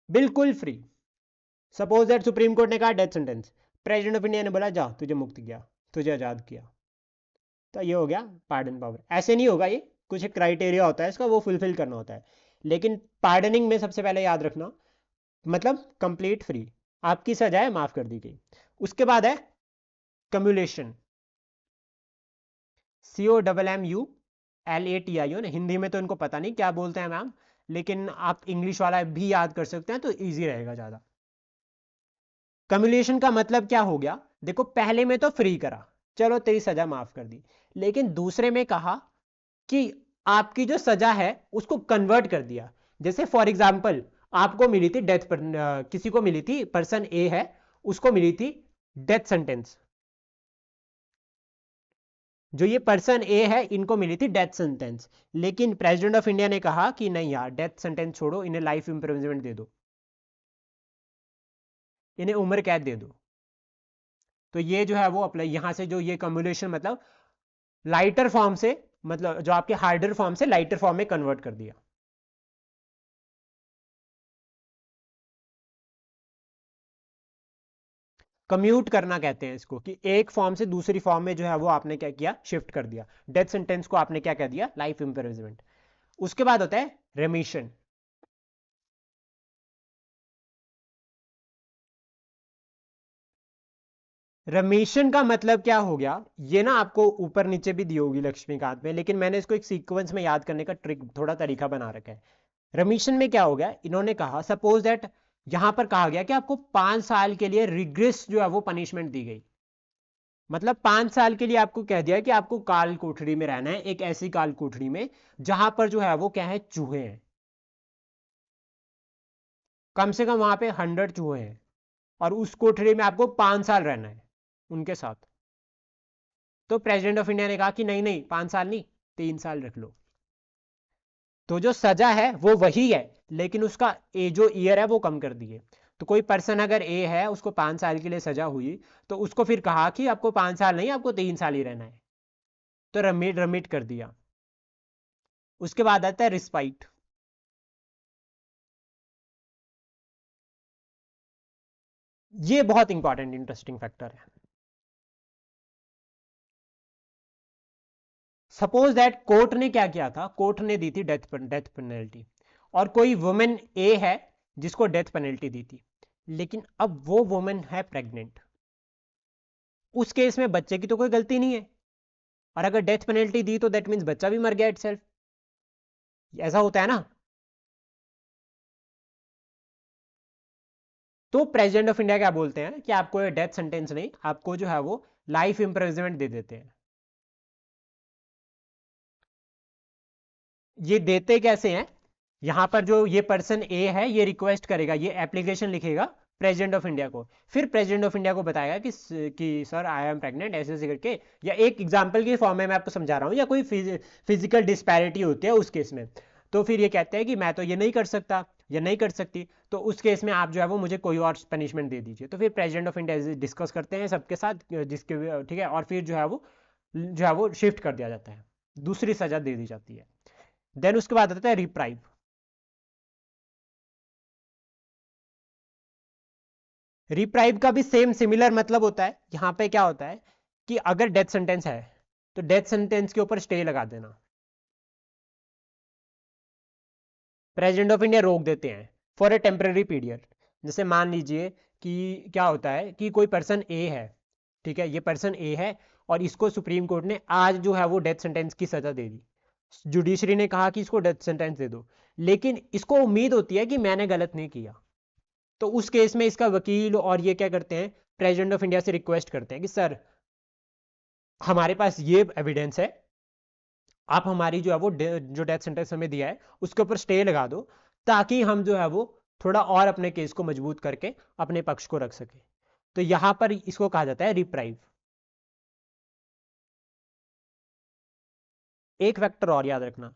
बिल्कुल free. Suppose that supreme court ने कहा death sentence, president of India ने बोला जा तुझे मुक्त किया, तुझे आजाद किया, तो ये हो गया पार्डन पावर। ऐसे नहीं होगा, ये कुछ एक क्राइटेरिया होता है इसका, वो फुलफिल करना होता है। लेकिन पार्डनिंग में सबसे पहले याद रखना, मतलब कंप्लीट फ्री, आपकी सजाएं माफ कर दी गई। उसके बाद है कम्युलेशन, COMMULATIO ने, हिंदी में तो इनको पता नहीं क्या बोलते हैं मैम, लेकिन आप इंग्लिश वाला भी याद कर सकते हैं तो इजी रहेगा ज्यादा। कम्युलेशन का मतलब क्या हो गया, देखो पहले में तो फ्री करा, चलो तेरी सजा माफ कर दी, लेकिन दूसरे में कहा कि आपकी जो सजा है उसको कन्वर्ट कर दिया। जैसे फॉर एग्जाम्पल आपको मिली थी डेथ पर, किसी को मिली थी, पर्सन ए है, उसको मिली थी डेथ सेंटेंस, जो ये पर्सन ए है इनको मिली थी डेथ सेंटेंस, लेकिन प्रेसिडेंट ऑफ इंडिया ने कहा कि नहीं यार डेथ सेंटेंस छोड़ो, इन्हें लाइफ इंप्रिजनमेंट दे दो, इन्हें उम्र कैद दे दो। तो ये जो है वो अप्लाई, यहां से जो ये कम्युलेशन मतलब लाइटर फॉर्म से, मतलब जो आपके हार्डर फॉर्म से लाइटर फॉर्म में कन्वर्ट कर दिया। कम्यूट करना कहते हैं इसको, कि एक फॉर्म से दूसरी फॉर्म में जो है वो आपने क्या किया, शिफ्ट कर दिया। डेथ सेंटेंस को आपने क्या कह दिया, लाइफ इंप्रिजनमेंट। उसके बाद होता है रेमिशन। रेमिशन का मतलब क्या हो गया, ये ना आपको ऊपर नीचे भी दी होगी लक्ष्मीकांत में, लेकिन मैंने इसको एक सीक्वेंस में याद करने का ट्रिक, थोड़ा तरीका बना रखा है। रेमिशन में क्या हो गया, इन्होंने कहा सपोज दैट यहां पर कहा गया कि आपको 5 साल के लिए रिग्रेस जो है वो पनिशमेंट दी गई, मतलब 5 साल के लिए आपको कह दिया कि आपको काल कोठरी में रहना है, एक ऐसी काल कोठरी में जहां पर जो है वो क्या है, चूहे हैं, कम से कम वहां पे 100 चूहे हैं, और उस कोठरी में आपको 5 साल रहना है उनके साथ। तो प्रेसिडेंट ऑफ इंडिया ने कहा कि नहीं नहीं 5 साल नहीं, 3 साल रख लो। तो जो सजा है वो वही है, लेकिन उसका जो ईयर है वो कम कर दिए। तो कोई पर्सन अगर ए है, उसको 5 साल के लिए सजा हुई, तो उसको फिर कहा कि आपको 5 साल नहीं, आपको 3 साल ही रहना है, तो रमिट कर दिया। उसके बाद आता है रिस्पाइट। ये बहुत इंपॉर्टेंट, इंटरेस्टिंग फैक्टर है। सपोज दैट कोर्ट ने क्या किया था, कोर्ट ने दी थी डेथ पेनल्टी, और कोई वुमेन ए है जिसको डेथ पेनल्टी दी थी, लेकिन अब वो वुमेन है प्रेग्नेंट। उस केस में बच्चे की तो कोई गलती नहीं है, और अगर डेथ पेनल्टी दी तो दैट मीन्स बच्चा भी मर गया इटसेल्फ। ऐसा होता है ना। तो प्रेसिडेंट ऑफ इंडिया क्या बोलते हैं कि आपको डेथ सेंटेंस नहीं, आपको जो है वो लाइफ इंप्रिजनमेंट दे देते हैं। ये देते कैसे हैं, यहां पर जो ये पर्सन ए है ये रिक्वेस्ट करेगा, ये एप्लीकेशन लिखेगा प्रेसिडेंट ऑफ इंडिया को, फिर प्रेसिडेंट ऑफ इंडिया को बताएगा कि सर आई एम प्रेग्नेंट, ऐसे ऐसे करके, या एक एग्जांपल के फॉर्म में मैं आपको समझा रहा हूं, या कोई फिजिकल डिस्पैरिटी होती है उस केस में, तो फिर ये कहते हैं कि मैं तो ये नहीं कर सकता या नहीं कर सकती, तो उस केस में आप जो है वो मुझे कोई और पनिशमेंट दे दीजिए। तो फिर प्रेसिडेंट ऑफ इंडिया डिस्कस करते हैं सबके साथ, जिसके ठीक है, और फिर जो है वो शिफ्ट कर दिया जाता है, दूसरी सजा दे दी जाती है। देन उसके बाद आता है रिप्राइव। रिप्राइव का भी सेम सिमिलर मतलब होता है। यहां पे क्या होता है कि अगर डेथ सेंटेंस है तो डेथ सेंटेंस के ऊपर स्टे लगा देना, प्रेसिडेंट ऑफ इंडिया रोक देते हैं फॉर ए टेम्पररी पीरियड। जैसे मान लीजिए कि क्या होता है कि कोई पर्सन ए है, ठीक है, ये पर्सन ए है, और इसको सुप्रीम कोर्ट ने आज जो है वो डेथ सेंटेंस की सजा दे दी, जुडिशरी ने कहा कि इसको डेथ सेंटेंस दे दो, लेकिन इसको उम्मीद होती है कि मैंने गलत नहीं किया, तो उस केस में इसका वकील और ये क्या करते हैं, प्रेसिडेंट ऑफ इंडिया से रिक्वेस्ट करते हैं कि सर हमारे पास ये एविडेंस है, आप हमारी जो है वो जो डेथ सेंटेंस हमें दिया है उसके ऊपर स्टे लगा दो, ताकि हम जो है वो थोड़ा और अपने केस को मजबूत करके अपने पक्ष को रख सके। तो यहां पर इसको कहा जाता है रिप्राइव। एक फैक्टर और याद रखना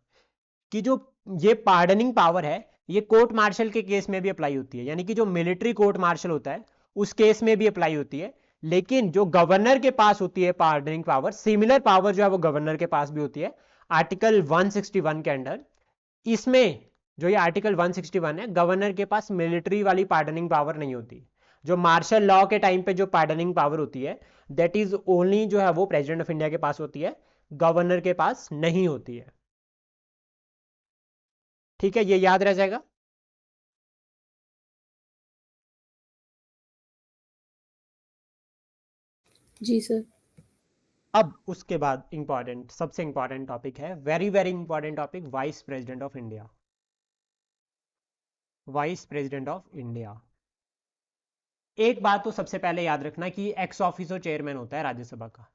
कि जो ये पार्डनिंग पावर है ये कोर्ट मार्शल के केस में भी अप्लाई होती है, यानी कि जो मिलिट्री कोर्ट मार्शल होता है उस केस में भी अप्लाई होती है, लेकिन जो गवर्नर के पास होती है पार्डनिंग पावर, सिमिलर पावर जो है वो गवर्नर के पास भी होती है आर्टिकल 161 के अंडर। इसमें जो ये आर्टिकल 161 है, गवर्नर के पास मिलिट्री वाली पार्डनिंग पावर नहीं होती। जो मार्शल लॉ के टाइम पे जो पार्डनिंग पावर होती है दैट इज ओनली जो है वो प्रेसिडेंट ऑफ इंडिया के पास होती है, गवर्नर के पास नहीं होती है। ठीक है, ये याद रह जाएगा। जी सर। अब उसके बाद इंपॉर्टेंट, सबसे इंपॉर्टेंट टॉपिक है, very very important topic, vice president of India. Vice president of India, एक बात तो सबसे पहले याद रखना कि एक्स ऑफिसर चेयरमैन होता है राज्यसभा का।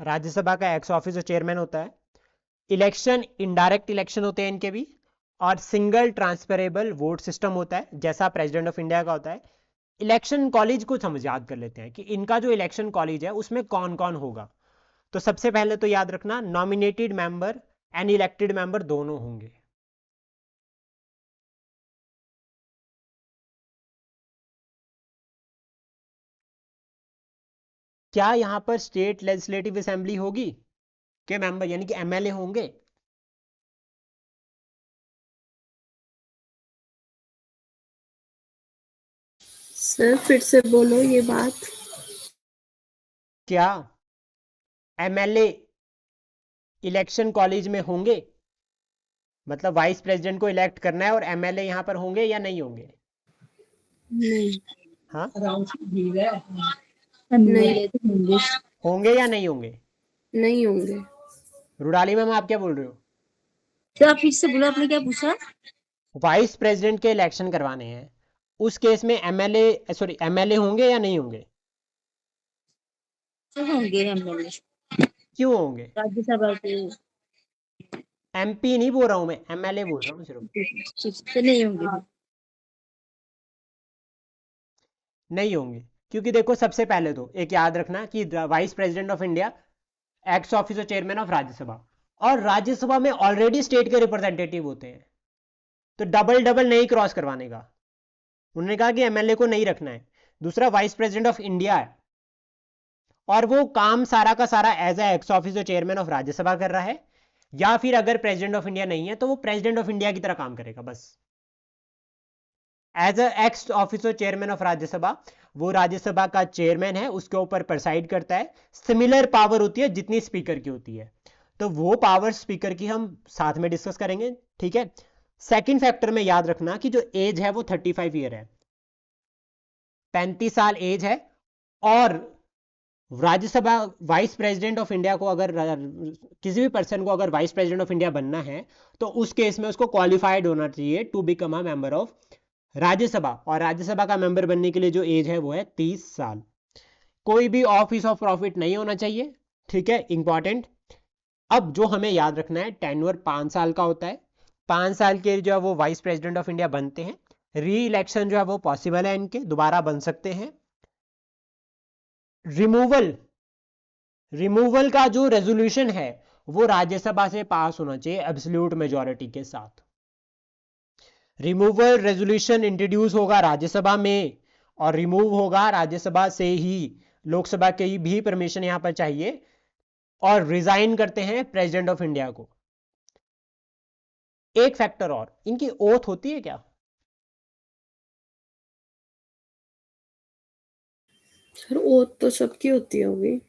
राज्यसभा का एक्स ऑफिसर चेयरमैन होता है। इलेक्शन इनडायरेक्ट इलेक्शन होते हैं इनके भी, और सिंगल ट्रांसफरेबल वोट सिस्टम होता है जैसा प्रेसिडेंट ऑफ इंडिया का होता है। इलेक्शन कॉलेज को समझ याद कर लेते हैं कि इनका जो इलेक्शन कॉलेज है उसमें कौन कौन होगा। तो सबसे पहले तो याद रखना nominated member and elected member दोनों होंगे। क्या यहां पर स्टेट लेजिस्लेटिव असेंबली होगी के मेंबर यानी कि एमएलए होंगे? सर फिर से बोलो ये बात। क्या एमएलए इलेक्शन कॉलेज में होंगे? मतलब वाइस प्रेसिडेंट को इलेक्ट करना है और एमएलए यहां पर होंगे या नहीं होंगे? नहीं। हाँ, नहीं। होंगे या नहीं होंगे? नहीं होंगे। रुडाली मैम आप क्या बोल रहे हो? तो आप फिर से बोलो, आपने क्या पूछा? वाइस प्रेसिडेंट के इलेक्शन करवाने हैं, उस केस में एमएलए होंगे या नहीं होंगे? तो होंगे एमएलए, क्यों होंगे? राज्यसभा के। एमपी नहीं बोल रहा हूं मैं, एमएलए बोल रहा हूं सिर्फ। तो नहीं होंगे। नहीं होंगे क्योंकि देखो सबसे पहले तो एक याद रखना कि vice president of India x officer chairman of Rajya Sabha, और राज्यसभा में ऑलरेडी स्टेट के रिप्रेजेंटेटिव होते हैं, तो डबल डबल नहीं क्रॉस करवाने का। उन्होंने कहा कि एमएलए को नहीं रखना है। दूसरा, वाइस प्रेसिडेंट ऑफ इंडिया है और वो काम सारा का सारा as a ex officer chairman of Rajya Sabha कर रहा है, या फिर अगर प्रेसिडेंट ऑफ इंडिया नहीं है तो वो प्रेसिडेंट ऑफ इंडिया की तरह काम करेगा बस। As a ex officer chairman of Rajya Sabha वो राज्यसभा का चेयरमैन है, उसके ऊपर प्रेसाइड करता है। सिमिलर पावर होती है जितनी स्पीकर की होती है, तो वो पावर स्पीकर की हम साथ में डिस्कस करेंगे, ठीक है। सेकंड फैक्टर में याद रखना कि जो एज है वो 35 ईयर है, 35 साल एज है। और Rajya Sabha vice president of India को अगर किसी भी पर्सन को अगर वाइस प्रेसिडेंट ऑफ इंडिया बनना है तो उस केस में उसको क्वालिफाइड होना चाहिए to become a member of Rajya Sabha. और राज्यसभा का मेंबर बनने के लिए जो एज है वो है 30 साल। कोई भी ऑफिस ऑफ प्रॉफिट नहीं होना चाहिए, ठीक है, इंपॉर्टेंट। अब जो हमें याद रखना है, टेन्योर 5 साल का होता है। 5 साल के जो है वो वाइस प्रेसिडेंट ऑफ इंडिया बनते हैं। री इलेक्शन जो है वो पॉसिबल है, इनके दोबारा बन सकते हैं। रिमूवल का जो रेजोल्यूशन है वो राज्यसभा से पास होना चाहिए एब्सोल्यूट मेजॉरिटी के साथ। रिमूवल रेजोल्यूशन इंट्रोड्यूस होगा राज्यसभा में और रिमूव होगा राज्यसभा से ही, लोकसभा की भी परमिशन यहां पर चाहिए। और रिजाइन करते हैं प्रेसिडेंट ऑफ इंडिया को। एक फैक्टर और, इनकी ओथ होती है क्या? सर ओथ तो सबकी होती होगी।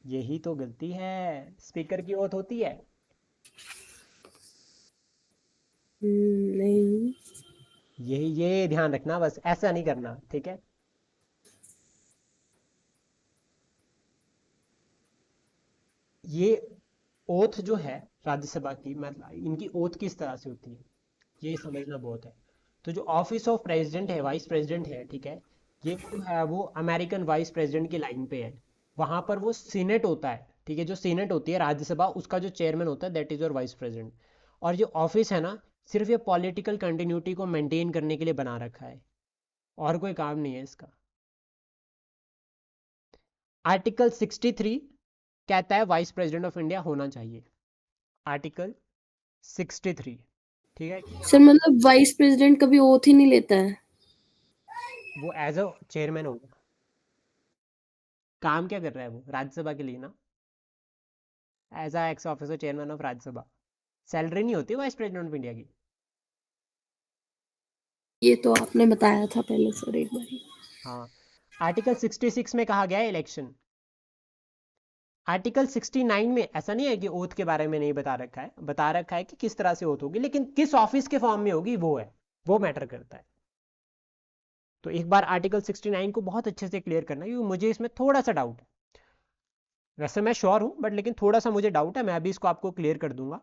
यही तो गलती है, स्पीकर की ओथ होती है। नहीं। ये ध्यान रखना, बस ऐसा नहीं करना, ठीक है। ये ओथ जो है राज्यसभा की, मतलब इनकी ओथ किस तरह से होती है ये समझना बहुत है। तो जो ऑफिस ऑफ प्रेसिडेंट है, वाइस प्रेसिडेंट है, ठीक है, ये जो है वो अमेरिकन वाइस प्रेसिडेंट की लाइन पे है। वहां पर वो सीनेट होता है, ठीक है, जो सीनेट होती है राज्यसभा, उसका जो चेयरमैन होता है that is your vice president. और जो ऑफिस है ना, सिर्फ ये पॉलिटिकल कंटिन्यूटी को मेंटेन करने के लिए बना रखा है, और कोई काम नहीं है इसका। आर्टिकल 63 कहता है वाइस प्रेसिडेंट ऑफ इंडिया होना चाहिए, आर्टिकल 63, ठीक है। सर मतलब वाइस प्रेसिडेंट कभी ओथ ही नहीं लेता है? वो एज अ चेयरमैन होगा। काम क्या कर रहा है वो राज्यसभा के लिए ना, as a ex officer chairman of Rajya Sabha. Salary नहीं होती वाइस प्रेसिडेंट ऑफ इंडिया की। ये तो आपने बताया था पहले सर एक बार। हाँ, आर्टिकल 66 में कहा गया है इलेक्शन। आर्टिकल 69 में ऐसा नहीं है कि ओथ के बारे में नहीं बता रखा है, बता रखा है कि किस तरह से ओथ होगी, लेकिन किस ऑफिस के फॉर्म में होगी वो मैटर करता है। तो एक बार आर्टिकल 69 को बहुत अच्छे से क्लियर करना, क्योंकि मुझे इसमें थोड़ा सा डाउट है। वैसे मैं श्योर हूं बट लेकिन थोड़ा सा मुझे डाउट है, मैं अभी इसको आपको क्लियर कर दूंगा।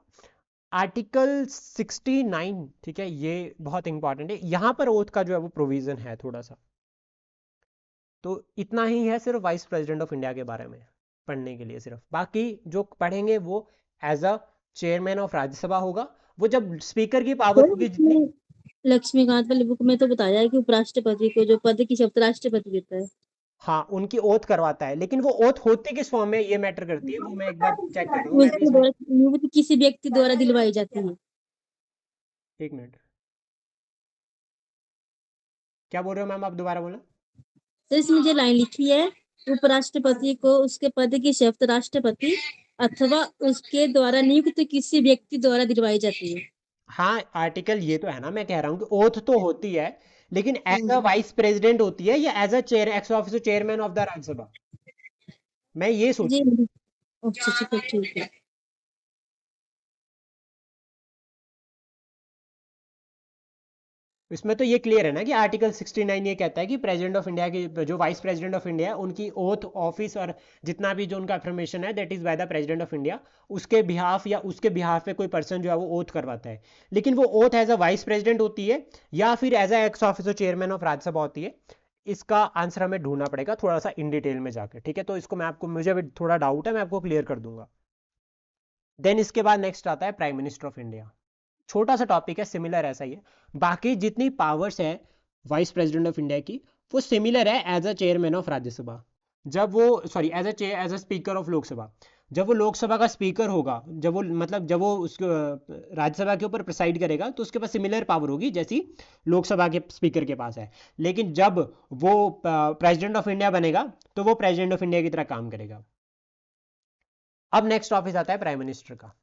आर्टिकल 69, ठीक है, ये बहुत इंपॉर्टेंट है। यहां पर ओथ का जो है वो प्रोविजन है थोड़ा सा। तो इतना ही है सिर्फ वाइस प्रेसिडेंट ऑफ इंडिया के बारे में पढ़ने के लिए। सिर्फ बाकी जो पढ़ेंगे वो as a chairman of Rajya Sabha होगा। वो जब स्पीकर की पावर होगी जितनी, लक्ष्मीकांत वाली बुक में तो बताया है कि उपराष्ट्रपति को जो पद की शपथ राष्ट्रपति देता है। हाँ, उनकी ओथ करवाता है, लेकिन वो ओथ होती किस फॉर्म में ये मैटर करती है, वो मैं एक बार चेक कर लूँ। वो मैं भी इसके इसमें द्वारा नियुक्त किसी व्यक्ति द्वारा दिलवाई जाती है। एक मिनट, क्या बोल रहे हो मैम, आप दोबारा बोला। तो इसमें जो लाइन लिखी है, उपराष्ट्रपति को उसके पद की शपथ राष्ट्रपति अथवा उसके द्वारा नियुक्त किसी व्यक्ति द्वारा दिलवाई जाती है। हाँ, आर्टिकल ये तो है ना, मैं कह रहा हूँ कि ओथ तो होती है, लेकिन एज अ वाइस प्रेसिडेंट होती है या as a chair ex officer chairman of the Rajya Sabha, मैं ये सोच जी रहा हूँ। अच्छा ठीक है। इसमें तो ये क्लियर है ना कि आर्टिकल 69 ये कहता है कि प्रेसिडेंट ऑफ इंडिया की, जो वाइस प्रेसिडेंट ऑफ इंडिया है, उनकी ओथ ऑफिस और जितना भी जो उनका अफर्मेशन है that is by the president of India. उसके बिहाफ या उसके बिहाफ पे कोई पर्सन जो है वो ओथ करवाता है। लेकिन वो oath as a vice president होती है या फिर as a ex officer chairman of Rajya Sabha होती है, इसका आंसर हमें ढूंढना पड़ेगा थोड़ा सा इन डिटेल में जाकर, ठीक है। तो इसको मैं आपको, मुझे भी थोड़ा डाउट है, मैं आपको क्लियर कर दूंगा। देन इसके बाद नेक्स्ट आता है प्राइम मिनिस्टर ऑफ इंडिया। छोटा सा टॉपिक है, सिमिलर ऐसा ही है। बाकी जितनी पावर्स है वाइस प्रेसिडेंट ऑफ इंडिया की वो सिमिलर है as a chairman of Rajya Sabha. जब वो, sorry, as a speaker of Lok Sabha, जब वो लोकसभा का स्पीकर होगा, जब वो मतलब जब वो उसको राज्यसभा के ऊपर प्रिसाइड करेगा तो उसके पास सिमिलर पावर होगी जैसी लोकसभा के स्पीकर के पास है। लेकिन जब वो प्रेसिडेंट ऑफ इंडिया बनेगा तो वो प्रेसिडेंट ऑफ इंडिया की तरह काम करेगा। अब नेक्स्ट ऑफिस आता है प्राइम मिनिस्टर का।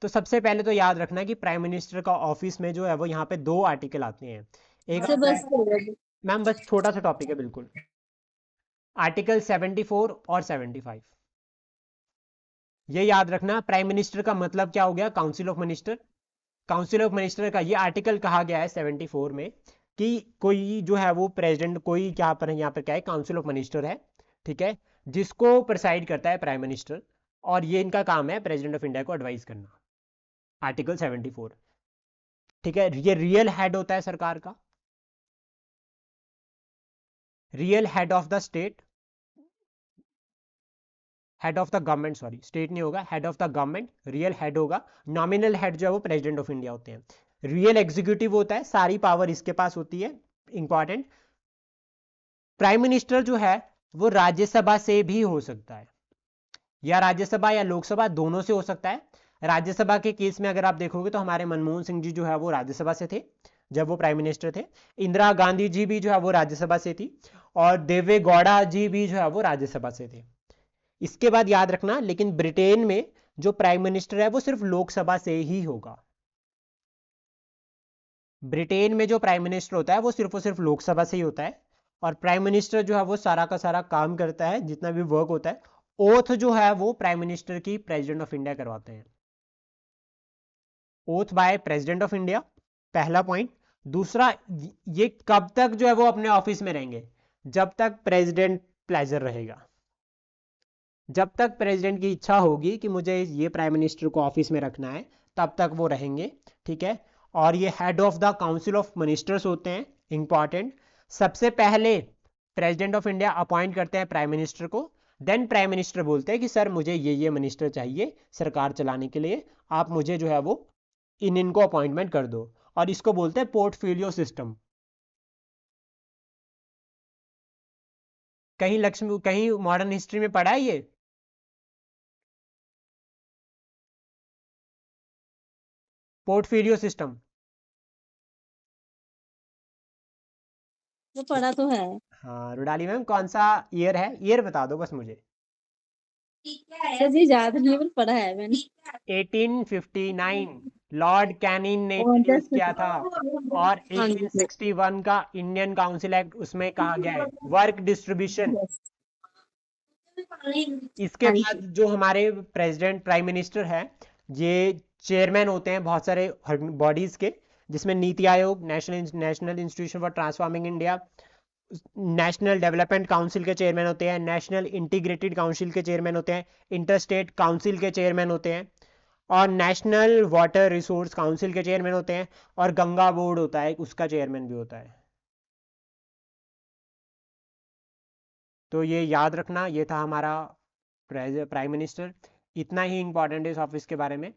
तो सबसे पहले तो याद रखना कि प्राइम मिनिस्टर का ऑफिस में जो है वो यहाँ पे 2 आर्टिकल आते हैं। एक से आता बस है मैम बस छोटा सा टॉपिक है बिल्कुल। आर्टिकल 74 और 75 ये याद रखना। प्राइम मिनिस्टर का मतलब क्या हो गया? Council of minister. Council of minister का ये आर्टिकल कहा गया है 74 में कि कोई जो है वो प्रेसिडेंट, कोई क्या पर यहाँ पर क्या है, काउंसिल ऑफ मिनिस्टर है, ठीक है, जिसको प्रिसाइड करता है प्राइम मिनिस्टर, और ये इनका काम है प्रेसिडेंट ऑफ इंडिया को एडवाइस करना। आर्टिकल 74, ठीक है। ये रियल हेड होता है सरकार का, real head of the state, head of the government, sorry state नहीं होगा, head of the government real head होगा। नॉमिनल हेड जो है वो प्रेसिडेंट ऑफ इंडिया होते हैं। रियल एग्जीक्यूटिव होता है, सारी पावर इसके पास होती है। इंपॉर्टेंट, प्राइम मिनिस्टर जो है वो राज्यसभा से भी हो सकता है, या राज्यसभा या लोकसभा दोनों से हो सकता है। राज्यसभा के केस में अगर आप देखोगे तो हमारे मनमोहन सिंह जी जो है वो राज्यसभा से थे जब वो प्राइम मिनिस्टर थे। इंदिरा गांधी जी भी जो है वो राज्यसभा से थी, और देवे गौड़ा जी भी जो है वो राज्यसभा से थे। इसके बाद याद रखना, लेकिन ब्रिटेन में जो प्राइम मिनिस्टर है वो सिर्फ लोकसभा से ही होगा। ब्रिटेन में जो प्राइम मिनिस्टर होता है वो सिर्फ और सिर्फ लोकसभा से ही होता है। और प्राइम मिनिस्टर जो है वो सारा का सारा काम करता है, जितना भी वर्क होता है, ओथ जो है वो प्राइम मिनिस्टर की प्रेसिडेंट ऑफ इंडिया करवाते हैं। Oath by president of India, पहला पॉइंट। दूसरा, ये कब तक जो है वो अपने ऑफिस में रहेंगे? जब तक प्रेसिडेंट प्लेजर रहेगा, जब तक प्रेसिडेंट की इच्छा होगी कि मुझे ये प्राइम मिनिस्टर को ऑफिस में रखना है, तब तक वो रहेंगे, ठीक है। और ये head of the council of ministers होते हैं। इंपॉर्टेंट, सबसे पहले प्रेसिडेंट ऑफ इंडिया अपॉइंट करते हैं प्राइम मिनिस्टर को, देन प्राइम मिनिस्टर बोलते हैं कि सर मुझे ये मिनिस्टर चाहिए सरकार चलाने के लिए, आप मुझे जो है वो इनको अपॉइंटमेंट कर दो। और इसको बोलते हैं पोर्टफोलियो सिस्टम। कहीं मॉडर्न हिस्ट्री में पढ़ा है ये? पोर्टफोलियो सिस्टम वो पढ़ा तो है। हाँ रुडाली मैम, कौन सा ईयर है? ईयर बता दो बस मुझे। सर जी याद नहीं है, पर पढ़ा है मैंने। 1859 लॉर्ड कैनिंग ने वो इंट्रोड्यूस जस्ट किया था। और हाँ जी 1861 का इंडियन काउंसिल एक्ट, उसमें कहा गया है वर्क डिस्ट्रीब्यूशन। यस इसके हाँ बाद जी जो हमारे प्रेसिडेंट प्राइम मिनिस्टर है, ये चेयरमैन होते हैं बहुत सारे बॉडीज के, जिसमें NITI Aayog, national institution for transforming India, national development council के चेयरमैन होते हैं, नेशनल इंटीग्रेटेड काउंसिल के चेयरमैन होते हैं, इंटरस्टेट काउंसिल के चेयरमैन होते हैं, और नेशनल वाटर रिसोर्स काउंसिल के चेयरमैन होते हैं, और गंगा बोर्ड होता है उसका चेयरमैन भी होता है। तो ये याद रखना, ये था हमारा प्राइम मिनिस्टर। इतना ही इंपॉर्टेंट है इस ऑफिस के बारे में।